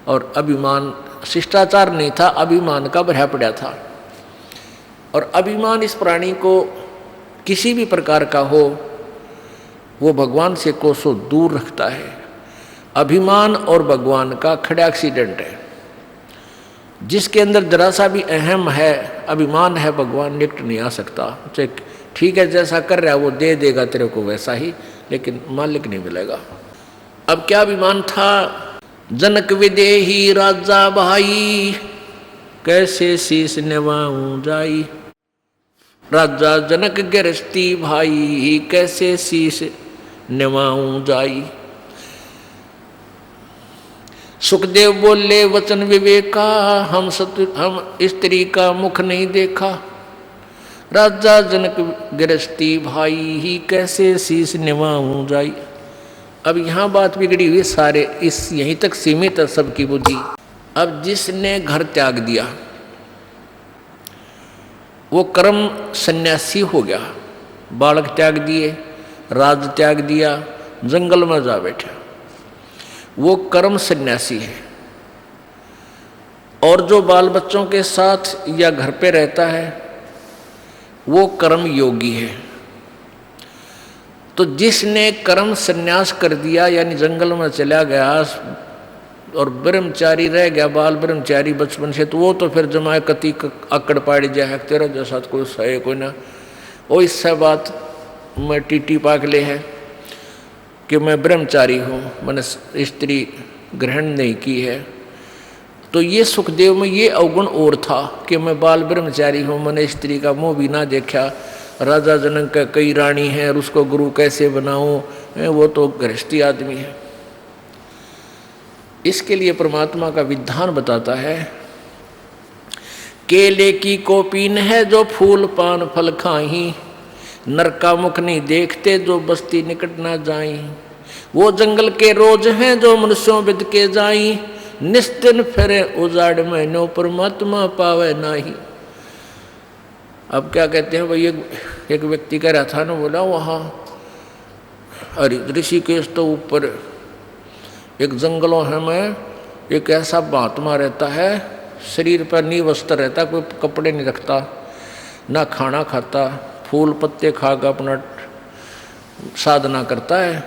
और अभिमान, शिष्टाचार नहीं था, अभिमान का भरा पड़ा था। और अभिमान इस प्राणी को किसी भी प्रकार का हो, वो भगवान से कोसों दूर रखता है। अभिमान और भगवान का खड़ा एक्सीडेंट है। जिसके अंदर जरा सा भी अहम है, अभिमान है, भगवान निकट नहीं आ सकता। ठीक है जैसा कर रहा है वो दे देगा तेरे को वैसा ही, लेकिन मालिक नहीं मिलेगा। अब क्या अभिमान था, जनक विदेही राजा भाई, कैसे शीस निवाऊं जाई। राजा जनक गृहस्थी भाई, कैसे शीश निवाऊं जाई। सुखदेव बोले वचन विवेका, हम स्त्री का मुख नहीं देखा। राजा जनक गृहस्थी भाई ही, कैसे शीश निवाऊं जाई। अब यहाँ बात बिगड़ी हुई, सारे इस यहीं तक सीमित है सबकी बुद्धि। अब जिसने घर त्याग दिया वो कर्म सन्यासी हो गया, बालक त्याग दिए, राज त्याग दिया, जंगल में जा बैठा, वो कर्म सन्यासी है। और जो बाल बच्चों के साथ या घर पे रहता है वो कर्म योगी है। तो जिसने कर्म सन्यास कर दिया यानी जंगल में चला गया और ब्रह्मचारी रह गया, बाल ब्रह्मचारी बचपन से, तो वो तो फिर जमाए कति अकड़ पाड़ी जाए, तेरा जैसा कोई सहे कोई ना। वो इससे बात मैं टीटी पागले है कि मैं ब्रह्मचारी हूँ, मैंने स्त्री ग्रहण नहीं की है। तो ये सुखदेव में ये अवगुण और था कि मैं बाल ब्रह्मचारी हूँ, मैंने स्त्री का मुँह भी ना देखा, राजा जनक का कई रानी है और उसको गुरु कैसे बनाऊँ, वो तो गृहस्थी आदमी है। इसके लिए परमात्मा का विधान बताता है, केले की कोपीन है जो फूल पान फल खाही, नर का मुख नहीं देखते जो बस्ती निकट ना जाई। वो जंगल के रोज हैं जो मनुष्यों बिद के जाई, निस्तिन फिरे उजाड़ में नो परमात्मा पावे नाही। अब क्या कहते हैं भाई, एक व्यक्ति कह रहा था ना, बोला वहाँ ऋषिकेश तो ऊपर एक जंगलों है में एक ऐसा महात्मा रहता है, शरीर पर नी वस्त्र रहता, कोई कपड़े नहीं रखता, ना खाना खाता, फूल पत्ते खाकर अपना साधना करता है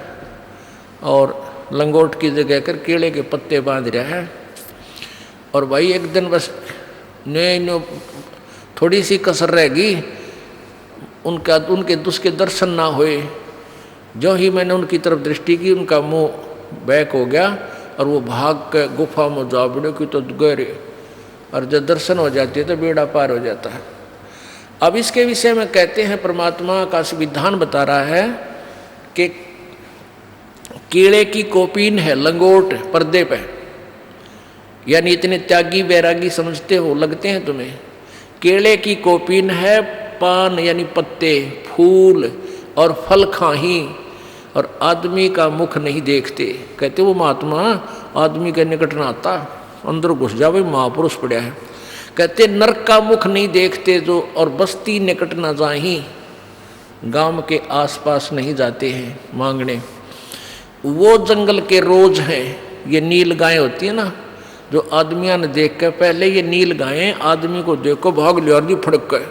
और लंगोट की जगह कर केले के पत्ते बांध रहा है। और भाई एक दिन बस ने थोड़ी सी कसर रहेगी, उनके उसके दर्शन ना हुए। जो ही मैंने उनकी तरफ दृष्टि की, उनका मुंह बैक हो गया और वो भाग के गुफा में जा बड़े की तो गहरे, और जब दर्शन हो जाती है तो बेड़ा पार हो जाता है। अब इसके विषय में कहते हैं, परमात्मा का विधान बता रहा है कि कीड़े की कोपीन है, लंगोट पर्दे पे, यानी इतने त्यागी वैरागी समझते हो, लगते हैं तुम्हें। केले की कोपीन है, पान यानी पत्ते, फूल और फल खाही, और आदमी का मुख नहीं देखते। कहते वो महात्मा आदमी के निकट ना आता, अंदर घुस जा, भाई महापुरुष पड़ा है। कहते नरक का मुख नहीं देखते जो, और बस्ती निकट ना जाही, गांव के आसपास नहीं जाते हैं मांगने। वो जंगल के रोज हैं, ये नील गायें होती है ना, जो आदमियों ने देख कर, पहले ये नील गायें आदमी को देखो भाग लिया और फड़क गए।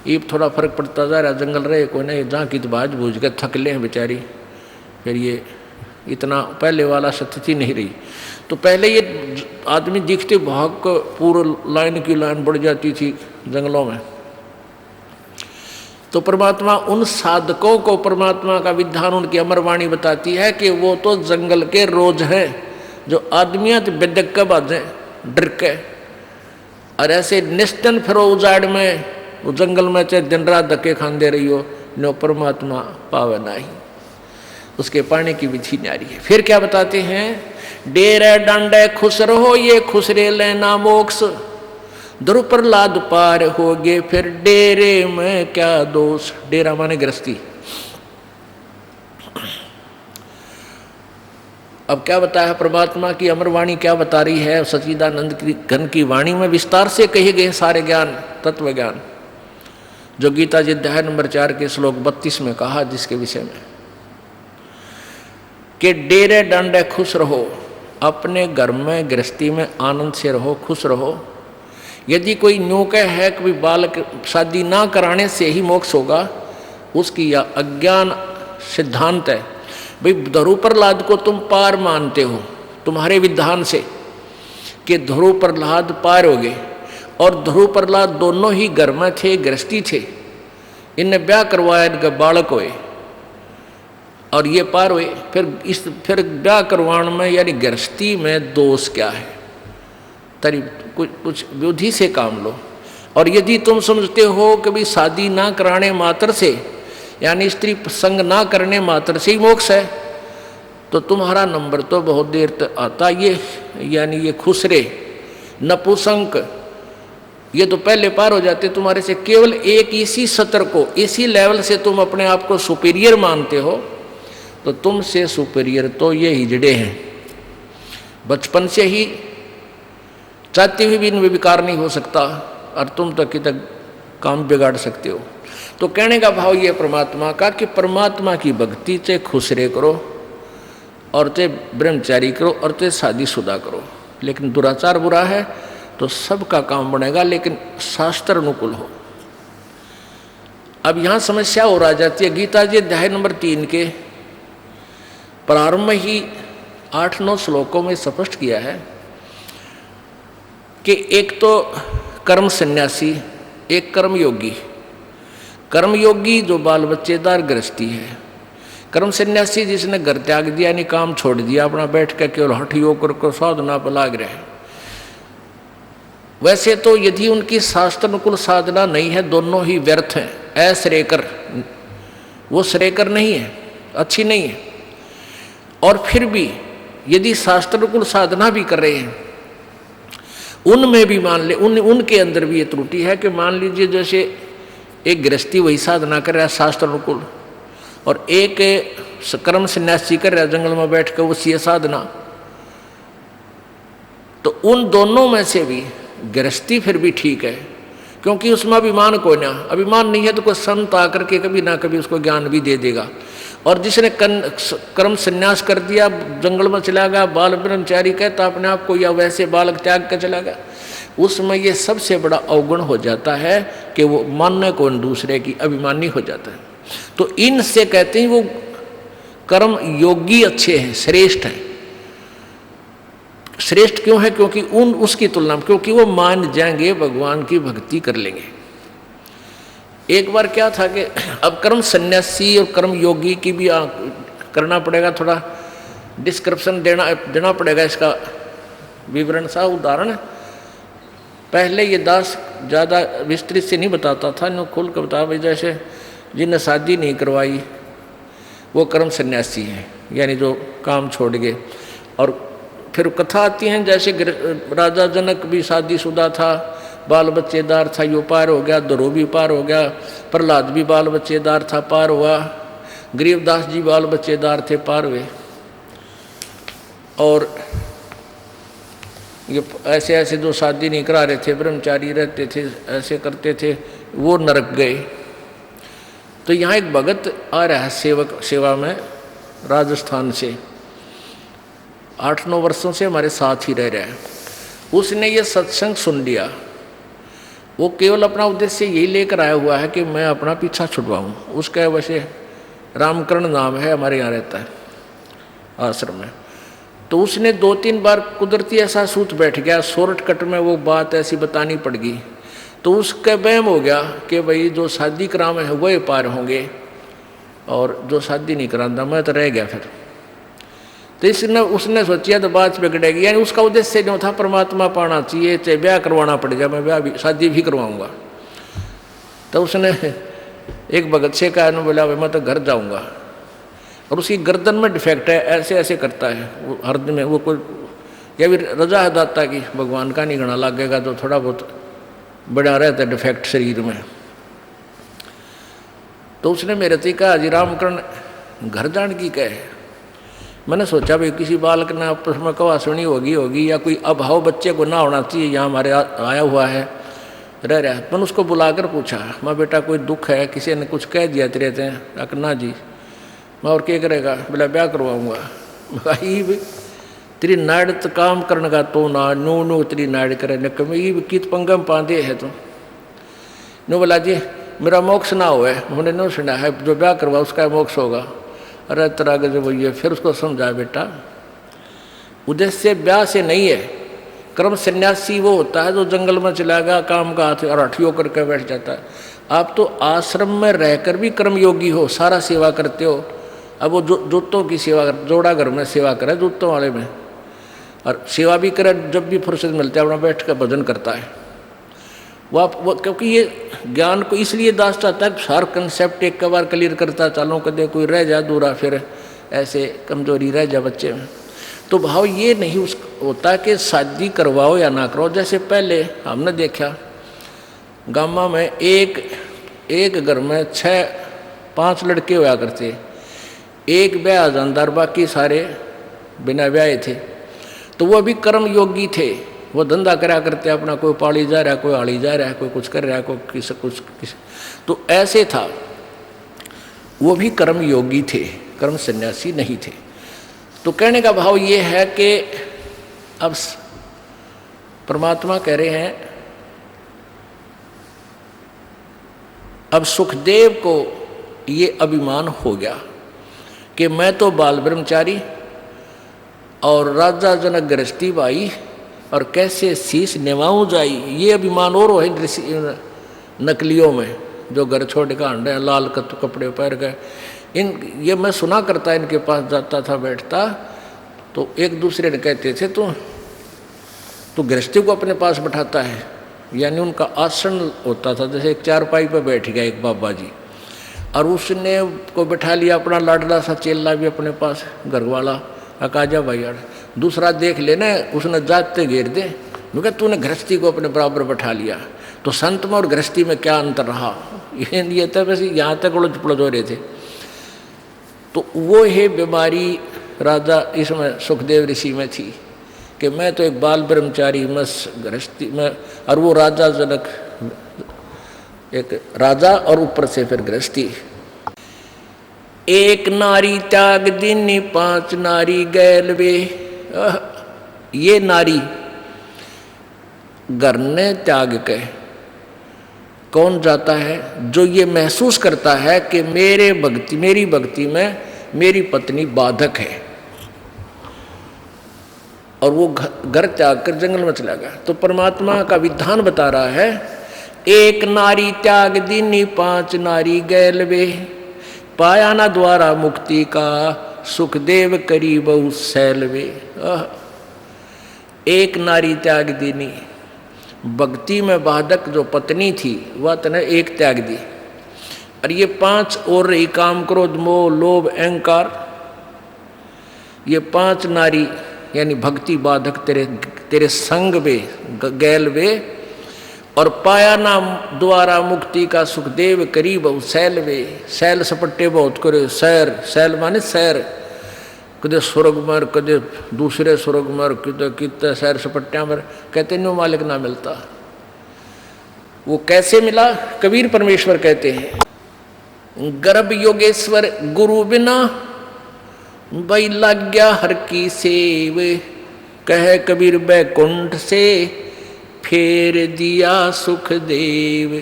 ये थोड़ा फर्क पड़ता जा रहा, जंगल रहे कोई ना, जहाँ की तो बाज बूझ के थकले हैं बेचारी, फिर ये इतना पहले वाला स्थिति नहीं रही। तो पहले ये आदमी दिखते भाग को पूरा लाइन की लाइन बढ़ जाती थी जंगलों में। तो परमात्मा उन साधकों को, परमात्मा का विधान, उनकी अमरवाणी बताती है कि वो तो जंगल के रोज हैं, जो आदमियाँ तो बेदक के बाजें डर के, और ऐसे निस्तन फिरो उजाड़ में, वो जंगल में चाहे दिन रात धक्के खान दे रही हो, नो परमात्मा पावे नाही, उसके पाने की विधि न्यारी है। फिर क्या बताते हैं, डेरे डांडे खुश रहो ये खुसरे लेना मोक्ष, ध्रुव प्रहलाद पार हो गए फिर डेरे में क्या दोष। डेरा माने गृहस्थी। अब क्या बताया परमात्मा की अमरवाणी क्या बता रही है, सच्चिदानंद की घन की वाणी में विस्तार से कहे गए सारे ज्ञान, तत्व ज्ञान, जो गीता जी अध्याय नंबर 4 के श्लोक 32 में कहा, जिसके विषय में कि डेरे डंडे खुश रहो, अपने घर में गृहस्थी में आनंद से रहो, खुश रहो। यदि कोई न्यूके है कि बालक शादी ना कराने से ही मोक्ष होगा, उसकी यह अज्ञान सिद्धांत है। भाई ध्रुव प्रहलाद को तुम पार मानते हो तुम्हारे विधान से कि ध्रुव प्रहलाद पार हो गए, और ध्रुव प्रहलाद दोनों ही घर में थे, गृहस्थी थे, इनने ब्याह करवाया, इनका बालक हुए और ये पार हुए। फिर ब्याह करवाने में यानी गृहस्थी में दोष क्या है? तरी कुछ विधि से काम लो। और यदि तुम समझते हो कि भाई शादी ना कराने मात्र से, यानी स्त्री संग ना करने मात्र से ही मोक्ष है, तो तुम्हारा नंबर तो बहुत देर तक आता। ये यानी ये खुसरे नपुंसक ये तो पहले पार हो जाते तुम्हारे से। केवल एक इसी सत्र को, इसी लेवल से तुम अपने आप को सुपीरियर मानते हो, तो तुमसे सुपीरियर तो ये हिजड़े हैं। बचपन से ही चाहते हुए भी इनमें विकार नहीं हो सकता, और तुम तो कि तक काम बिगाड़ सकते हो। तो कहने का भाव ये परमात्मा का कि परमात्मा की भक्ति से खुसरे करो, और ते ब्रह्मचारी करो, और ते शादीशुदा करो। लेकिन दुराचार बुरा है तो सबका काम बनेगा, लेकिन शास्त्र अनुकूल हो। अब यहाँ समस्या और आ जाती है। गीता जी अध्याय नंबर 3 के प्रारंभ ही 8-9 श्लोकों में स्पष्ट किया है कि एक तो कर्म सन्यासी, एक कर्मयोगी। कर्मयोगी जो बाल बच्चेदार गृहस्थी है, कर्म सन्यासी जिसने घर त्याग दिया, यानी काम छोड़ दिया, अपना बैठ कर केवल हठ योग कर साधना पर लाग रहे। वैसे तो यदि उनकी शास्त्र अनुकूल साधना नहीं है, दोनों ही व्यर्थ हैं, अश्रेयकर, वो श्रेयकर नहीं है, अच्छी नहीं है। और फिर भी यदि शास्त्र अनुकूल साधना भी कर रहे हैं, उनमें भी मान ले उनके अंदर भी ये त्रुटि है कि मान लीजिए जैसे एक गृहस्थी वही साधना कर रहा है शास्त्र अनुकूल, और एक कर्म सन्यासी कर रहा है जंगल में बैठ कर उसी साधना, तो उन दोनों में से भी गृहस्थी फिर भी ठीक है, क्योंकि उसमें अभिमान कोई ना, अभिमान नहीं है तो कोई संत आकर के कभी ना कभी उसको ज्ञान भी दे देगा। और जिसने कर्म संन्यास कर दिया, जंगल में चला गया, बाल ब्रह्मचारी कहता अपने आप को, या वैसे बालक त्याग कर चला गया, उसमें ये सबसे बड़ा अवगुण हो जाता है कि वो मानने को दूसरे की अभिमानी हो जाता है। तो इनसे कहते हैं वो कर्म योगी अच्छे हैं, श्रेष्ठ हैं। श्रेष्ठ क्यों है? क्योंकि उसकी तुलना में, क्योंकि वो मान जाएंगे, भगवान की भक्ति कर लेंगे। एक बार क्या था कि अब कर्म सन्यासी और कर्म योगी की भी करना पड़ेगा, थोड़ा डिस्क्रिप्शन देना पड़ेगा, इसका विवरण सा उदाहरण। पहले ये दास ज़्यादा विस्तृत से नहीं बताता था, नो खोल कर बता भाई, जैसे जिन्हें शादी नहीं करवाई वो कर्म सन्यासी हैं, यानी जो काम छोड़ गए। और फिर कथा आती हैं जैसे राजा जनक भी शादीशुदा था, बाल बच्चेदार था, यो पार हो गया, ध्रुव भी पार हो गया, प्रहलाद भी बाल बच्चेदार था, पार हुआ, गरीबदास जी बाल बच्चेदार थे, पार हुए। और ये ऐसे ऐसे जो शादी नहीं करा रहे थे, ब्रह्मचारी रहते थे, ऐसे करते थे, वो नरक गए। तो यहाँ एक भगत आ रहा है सेवा में राजस्थान से, 8-9 वर्षों से हमारे साथ ही रह रहा है। उसने ये सत्संग सुन लिया, वो केवल अपना उद्देश्य यही लेकर आया हुआ है कि मैं अपना पीछा छुड़वाऊँ। उसका वैसे रामकरण नाम है, हमारे यहाँ रहता है आश्रम में। तो उसने 2-3 बार कुदरती ऐसा सूत बैठ गया, शॉर्टकट में वो बात ऐसी बतानी पड़ गई, तो उसका वहम हो गया कि भाई जो शादी करावे हैं वही पार होंगे, और जो शादी नहीं कराता मैं तो रह गया। फिर तो उसने सोचा तो बात बिगड़ेगी, यानी उसका उद्देश्य जो था परमात्मा पाना चाहिए, चाहे ब्याह करवाना पड़ जाए, मैं ब्याह भी शादी भी करवाऊंगा। तो उसने एक भगत से कहा, बोला मैं तो घर जाऊंगा, और उसकी गर्दन में डिफेक्ट है, ऐसे ऐसे करता है वो हर दिन में, वो कोई या भी रजा है दाता की, भगवान का नहीं गणा लगेगा तो थोड़ा बहुत बड़ा रहता है डिफेक्ट शरीर में। तो उसने मेरे से कहा, जी रामकरण घर जान की कहे। मैंने सोचा भाई किसी बालक ने आपस में कवा सुनी होगी, या कोई अभाव बच्चे को ना होना चाहिए, यहाँ हमारे आया हुआ है, रह रहा है। मैंने उसको बुलाकर पूछा, मैं बेटा कोई दुख है, किसी ने कुछ कह दिया तेरे थे? ना जी। मैं और क्या करेगा? बोला ब्याह करवाऊँगा। भाई तेरी नाड़ तो काम करने का तो ना नो तेरी नाड़ करे न कमी कित पंगम पांदे है तो नो। बोला जी मेरा मोक्ष ना हो है, हमने नो सुना है, जो ब्याह करवा उसका मोक्ष होगा। अरे तरह के जो वही है, फिर उसको समझा बेटा उद्देश्य ब्याह से नहीं है। कर्म सन्यासी वो होता है जो जंगल में चला गया, काम का हाथ और हठियों करके बैठ जाता है। आप तो आश्रम में रहकर भी कर्मयोगी हो, सारा सेवा करते हो। अब वो जूतों की सेवा कर, जोड़ा घर में सेवा करे जूतों वाले में, और सेवा भी करे, जब भी फुर्सत मिलता है अपना बैठ कर भजन करता है। वो क्योंकि ये ज्ञान को इसलिए दास चाहता है हर कंसेप्ट एक बार क्लियर करता चलो, कदे कोई रह जा दूरा, फिर ऐसे कमजोरी रह जा बच्चे में। तो भाव ये नहीं उस होता कि शादी करवाओ या ना करवाओ। जैसे पहले हमने देखा गामा में एक घर में 6-5 लड़के हुआ करते, एक ब्याह जानदार, बाकी सारे बिना ब्याह थे। तो वो भी कर्म योगी थे, वो धंधा करा करते अपना, कोई पाली जा रहा है, कोई आड़ी जा रहा है, कोई कुछ कर रहा है, कोई किस तो ऐसे था। वो भी कर्म योगी थे, कर्म सन्यासी नहीं थे। तो कहने का भाव ये है कि अब परमात्मा कह रहे हैं, अब सुखदेव को ये अभिमान हो गया कि मैं तो बाल ब्रह्मचारी और राजा जनक गृहस्थी भाई और कैसे शीश निभाऊं जाई। ये अभिमान और है नकलियों में जो घर छोड़ के आंडे हैं, लाल कपड़े पहन के। ये मैं सुना करता इनके पास जाता था, बैठता तो एक दूसरे ने कहते थे तू गृहस्थी को अपने पास बैठाता है, यानी उनका आसन होता था। जैसे एक चारपाई पर बैठ गया एक बाबा जी और उसने को बैठा लिया अपना लाडला सा चेला भी अपने पास, घरवाला अकाजा भाई। दूसरा देख लेना उसने जाते घेर दे, क्योंकि तूने गृहस्थी को अपने बराबर बैठा लिया। तो संत में और गृहस्थी में क्या अंतर रहा, ये तो वैसे यहाँ तक उलझ पुलझ हो रहे थे। तो वो है बीमारी राजा इसमें सुखदेव ऋषि में थी कि मैं तो एक बाल ब्रह्मचारी मस गृहस्थी में, और वो राजा जनक एक राजा और ऊपर से फिर गृहस्थी। एक नारी त्याग दीनी 5 नारी गैल वे। ये नारी घर ने त्याग के कौन जाता है, जो ये महसूस करता है कि मेरी भक्ति में मेरी पत्नी बाधक है, और वो घर त्याग कर जंगल में चला गया। तो परमात्मा का विधान बता रहा है, एक नारी त्याग दीनी 5 नारी गैल वे, पाया ना द्वारा मुक्ति का सुखदेव करी बहु सैलवे। एक नारी त्याग दीनी, भक्ति में बाधक जो पत्नी थी वह तने एक त्याग दी, और ये 5 और रही काम क्रोध मोह लोभ अहंकार। ये 5 नारी यानी भक्ति बाधक तेरे संग वे गैल वे, और पाया ना द्वारा मुक्ति का सुखदेव करी बहु सैल वे। सैल सपट्टे बहुत करे, सैल माने सैर, कदे स्वर्ग मर कदे दूसरे स्वर्ग मर, कदे कितने सैर सपट्टिया मर, कहते न्यू मालिक ना मिलता। वो कैसे मिला, कबीर परमेश्वर कहते हैं, गर्भ योगेश्वर गुरु बिना बई लग गया हर की सेव, कह कबीर बैकुंठ से फेर दिया सुखदेव।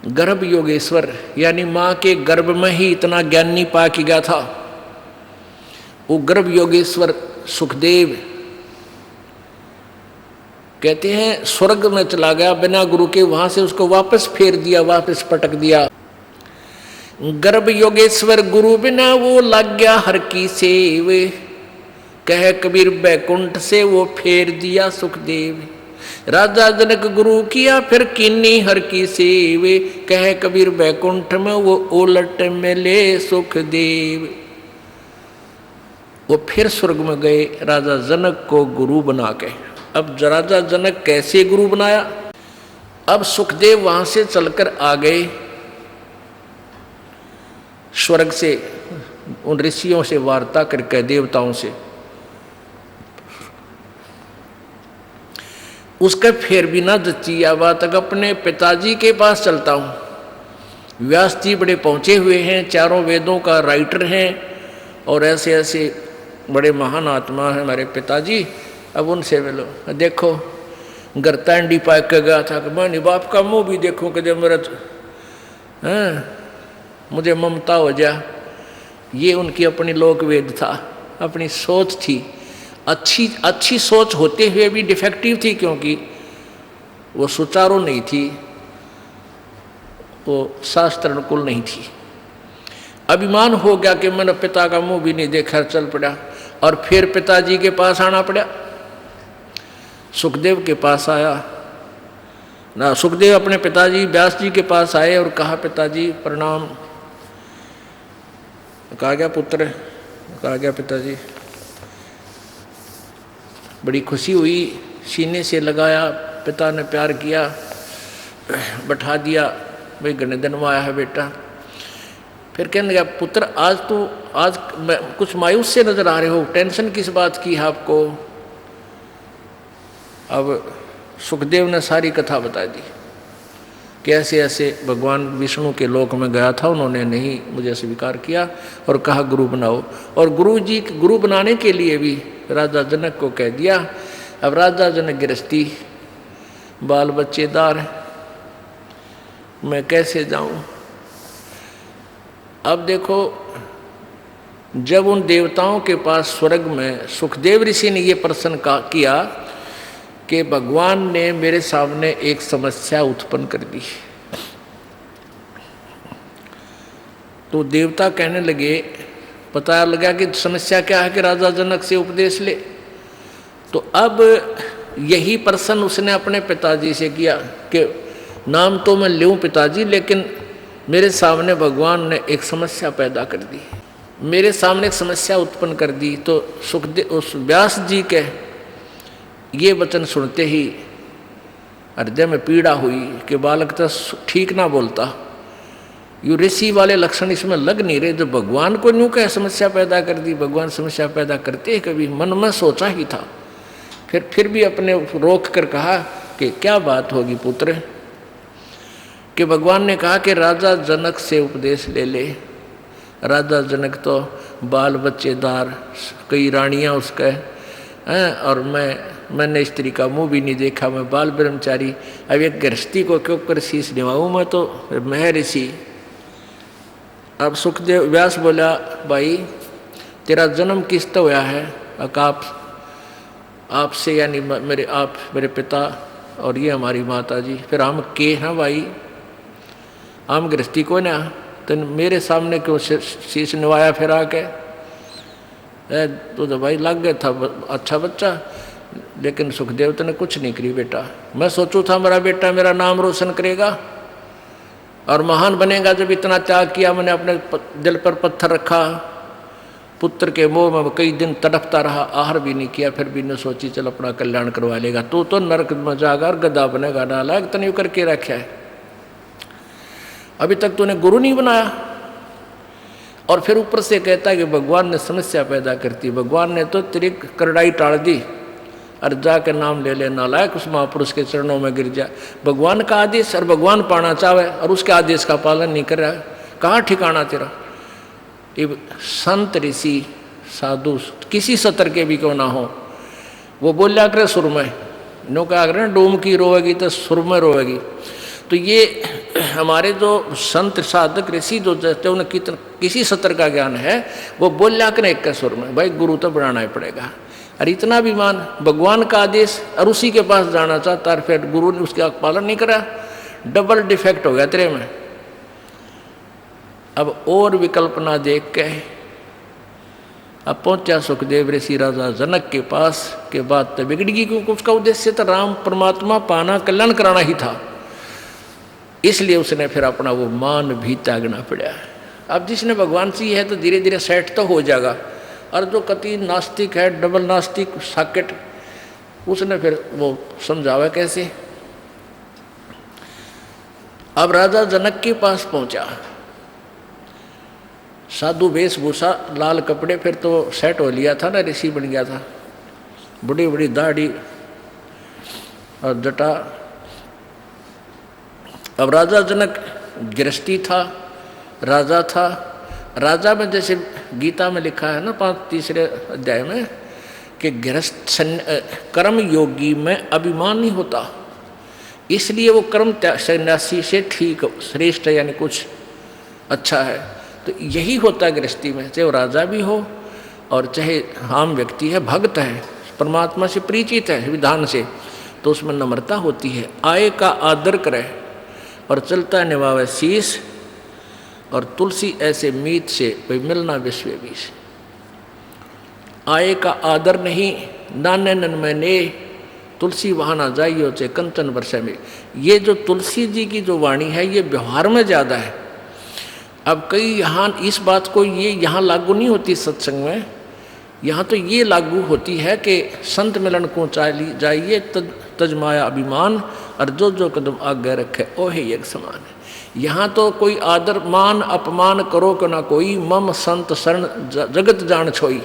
गर्भ योगेश्वर यानी माँ के गर्भ में ही इतना ज्ञानी पा के गया था। वो गर्भ योगेश्वर सुखदेव कहते हैं स्वर्ग में चला गया बिना गुरु के, वहां से उसको वापस फेर दिया, वापस पटक दिया। गर्भ योगेश्वर गुरु बिना वो लग गया हर की सेव, कह कबीर बैकुंठ से वो फेर दिया सुखदेव। राजा जनक गुरु किया फिर किन्नी हर की सेव, कह कबीर बैकुंठ में वो उलट मिले सुखदेव। वो फिर स्वर्ग में गए राजा जनक को गुरु बना के। अब राजा जनक कैसे गुरु बनाया, अब सुखदेव वहां से चलकर आ गए स्वर्ग से, उन ऋषियों से वार्ता करके देवताओं से। उसका फिर भी ना जच्ची बात, तक अपने पिताजी के पास चलता हूँ। व्यास जी बड़े पहुँचे हुए हैं, 4 वेदों का राइटर हैं, और ऐसे ऐसे बड़े महान आत्मा हैं हमारे पिताजी। अब उनसे मिलो, देखो गरतांडी पाक के गया था कि मैं बाप का मुँह भी देखूँ कि जब मेरा मुझे ममता हो जा। ये उनकी अपनी लोक वेद था, अपनी सोच थी। अच्छी सोच होते हुए भी डिफेक्टिव थी, क्योंकि वो सुचारू नहीं थी, वो शास्त्र अनुकूल नहीं थी। अभिमान हो गया कि मैंने पिता का मुंह भी नहीं देखा, चल पड़ा, और फिर पिताजी के पास आना पड़ा। सुखदेव के पास आया ना। सुखदेव अपने पिताजी व्यास जी के पास आए और कहा, पिताजी प्रणाम। कहा गया पुत्र, कहा गया पिताजी। बड़ी खुशी हुई, सीने से लगाया, पिता ने प्यार किया, बैठा दिया, भाई घने दिन में आया है बेटा। फिर कहने लगा, पुत्र आज कुछ मायूस से नजर आ रहे हो, टेंशन किस बात की है आपको? अब सुखदेव ने सारी कथा बता दी कि ऐसे ऐसे भगवान विष्णु के लोक में गया था, उन्होंने नहीं मुझे स्वीकार किया और कहा गुरु बनाओ। और गुरु बनाने के लिए भी राजा जनक को कह दिया। अब राजा जनक गृहस्थी, बाल बच्चेदार, मैं कैसे जाऊं? अब देखो, जब उन देवताओं के पास स्वर्ग में सुखदेव ऋषि ने ये प्रश्न किया कि भगवान ने मेरे सामने एक समस्या उत्पन्न कर दी, तो देवता कहने लगे, पता लगा कि समस्या क्या है कि राजा जनक से उपदेश ले। तो अब यही प्रश्न उसने अपने पिताजी से किया कि नाम तो मैं लूँ पिताजी, लेकिन मेरे सामने भगवान ने एक समस्या पैदा कर दी, मेरे सामने एक समस्या उत्पन्न कर दी। तो सुखदेव उस व्यास जी के ये वचन सुनते ही हृदय में पीड़ा हुई कि बालक तो ठीक ना बोलता, यू ऋषि वाले लक्षण इसमें लग नहीं रहे, जो भगवान को न्यू क्या समस्या पैदा कर दी। भगवान समस्या पैदा करते ही कभी मन में सोचा ही था। फिर भी अपने रोक कर कहा कि क्या बात होगी पुत्र, कि भगवान ने कहा कि राजा जनक से उपदेश ले ले। राजा जनक तो बाल बच्चेदार, कई रानियां उसके हैं, और मैंने स्त्री का मुंह भी नहीं देखा, मैं बाल ब्रह्मचारी, अब एक गृहस्थी को क्यों कर शीश निभाऊं, मैं तो महर्षि। अब सुखदेव व्यास बोला, भाई तेरा जन्म किस तो हुआ है? आपसे यानी मेरे पिता और ये हमारी माता जी, फिर हम के हैं भाई, हम गृहस्थी को ना, तो मेरे सामने क्यों शीश निभाया फिर आके? तो भाई लग गया था अच्छा बच्चा, लेकिन सुखदेव तो ने कुछ नहीं करी बेटा। मैं सोचूं था मेरा बेटा मेरा नाम रोशन करेगा और महान बनेगा, जब इतना त्याग किया मैंने, अपने दिल पर पत्थर रखा, पुत्र के मोह में कई दिन तड़पता रहा, आहार भी नहीं किया, फिर भी न सोची चल अपना कल्याण करवा लेगा। तो नरक में जाकर गधा बनेगा, डाला तनिव करके रखा है, अभी तक तूने गुरु नहीं बनाया। और फिर ऊपर से कहता है कि भगवान ने समस्या पैदा करती, भगवान ने तो तेरी करड़ाई टाल दी, और जाके नाम ले ले, नालायक उस महापुरुष के चरणों में गिर जा। भगवान का आदेश और भगवान पाना चाहे और उसके आदेश का पालन नहीं कर रहा है, कहाँ ठिकाना तेरा? संत ऋषि साधु किसी सतर के भी क्यों ना हो, वो बोलिया करे सुर में, नो क्या करें डोम की रोएगी तो सुर में रोएगी। तो ये हमारे जो संत साधक ऋषि जो जैसे उन्हें किसी सतर का ज्ञान है, वो बोलिया करें एक सुर में, भाई गुरु तो बढ़ाना ही पड़ेगा। और इतना भी मान, भगवान का आदेश और उसी के पास जाना चाहता है, फिर गुरु ने उसका पालन नहीं करा, डबल डिफेक्ट हो गया तेरे में। अब और विकल्प ना देख के अब पहुंचा सुखदेव ऋषि राजा जनक के पास के बाद तो बिगड़ गई, क्योंकि उसका उद्देश्य तो राम परमात्मा पाना, कल्याण कराना ही था। इसलिए उसने फिर अपना वो मान भी त्यागना पड़ा। अब जिसने भगवान से है तो धीरे धीरे सेट तो हो जाएगा, और जो कति नास्तिक है, डबल नास्तिक साकेट, उसने फिर वो समझावा कैसे। अब राजा जनक के पास पहुंचा, साधु वेशभूषा, लाल कपड़े, फिर तो सेट हो लिया था ना, ऋषि बन गया था, बड़ी बड़ी दाढ़ी और जटा। अब राजा जनक गृहस्थी था, राजा था। राजा में जैसे गीता में लिखा है ना 3 अध्याय में कि गृहस्थ कर्म योगी में अभिमान नहीं होता, इसलिए वो कर्म सन्यासी से ठीक श्रेष्ठ यानी कुछ अच्छा है। तो यही होता है गृहस्थी में, चाहे वो राजा भी हो और चाहे आम व्यक्ति है, भक्त है, परमात्मा से परिचित है विधान से, तो उसमें नम्रता होती है। आय का आदर करे और चलता निभावे शीश, और तुलसी ऐसे मीत से कोई मिलना विश्व बीस। आय का आदर नहीं, नाने नन में ने तुलसी वहाँ ना जाइयो चे कंचन वर्षा में। ये जो तुलसी जी की जो वाणी है ये व्यवहार में ज़्यादा है। अब कई यहाँ इस बात को ये यहाँ लागू नहीं होती सत्संग में, यहाँ तो ये लागू होती है कि संत मिलन को जाइए तजमाया अभिमान, और जो कदम आगे रखे ओहे एक समान है। यहाँ तो कोई आदर मान अपमान करो कि ना कोई, मम संत शरण जगत जान छोई।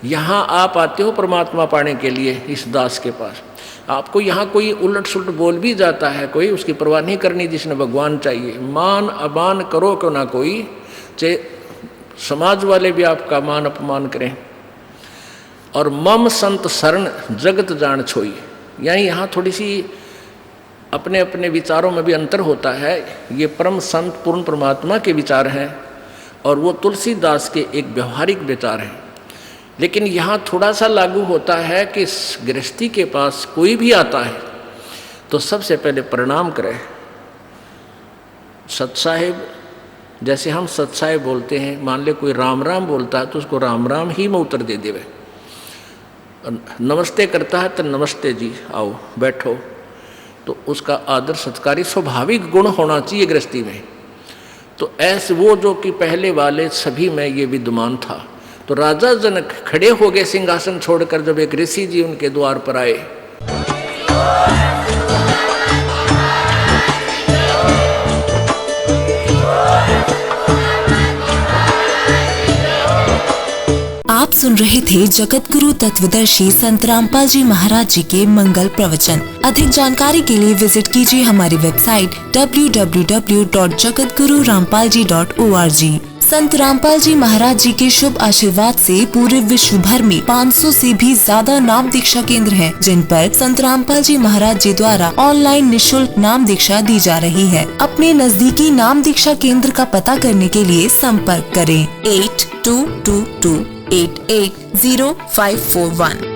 यहाँ आप आते हो परमात्मा पाने के लिए इस दास के पास, आपको यहाँ कोई उलट सुलट बोल भी जाता है कोई, उसकी परवाह नहीं करनी, जिसने भगवान चाहिए। मान अमान करो क्यों ना कोई, चाहे समाज वाले भी आपका मान अपमान करें। और मम संत शरण जगत जान छोई, यानी यहाँ थोड़ी सी अपने अपने विचारों में भी अंतर होता है। ये परम संत पूर्ण परमात्मा के विचार हैं और वो तुलसीदास के एक व्यवहारिक विचार हैं। लेकिन यहाँ थोड़ा सा लागू होता है कि गृहस्थी के पास कोई भी आता है तो सबसे पहले प्रणाम करें। सतसाहेब, जैसे हम सतसाहेब बोलते हैं, मान ले कोई राम राम बोलता है तो उसको राम राम ही में उत्तर दे देवे। नमस्ते करता है तो नमस्ते जी, आओ बैठो, तो उसका आदर सत्कारी स्वाभाविक गुण होना चाहिए गृहस्थी में। तो ऐसे वो जो कि पहले वाले सभी में ये विद्यमान था। तो राजा जनक खड़े हो गए सिंहासन छोड़कर जब एक ऋषि जी उनके द्वार पर आए। आप सुन रहे थे जगत गुरु तत्वदर्शी संत रामपाल जी महाराज जी के मंगल प्रवचन। अधिक जानकारी के लिए विजिट कीजिए हमारी वेबसाइट www.jagatgururampalji.org। संत रामपाल जी महाराज जी के शुभ आशीर्वाद से पूरे विश्व भर में 500 से भी ज्यादा नाम दीक्षा केंद्र हैं, जिन पर संत रामपाल जी महाराज जी द्वारा ऑनलाइन निशुल्क नाम दीक्षा दी जा रही है। अपने नजदीकी नाम दीक्षा केंद्र का पता करने के लिए संपर्क करें 8222880541।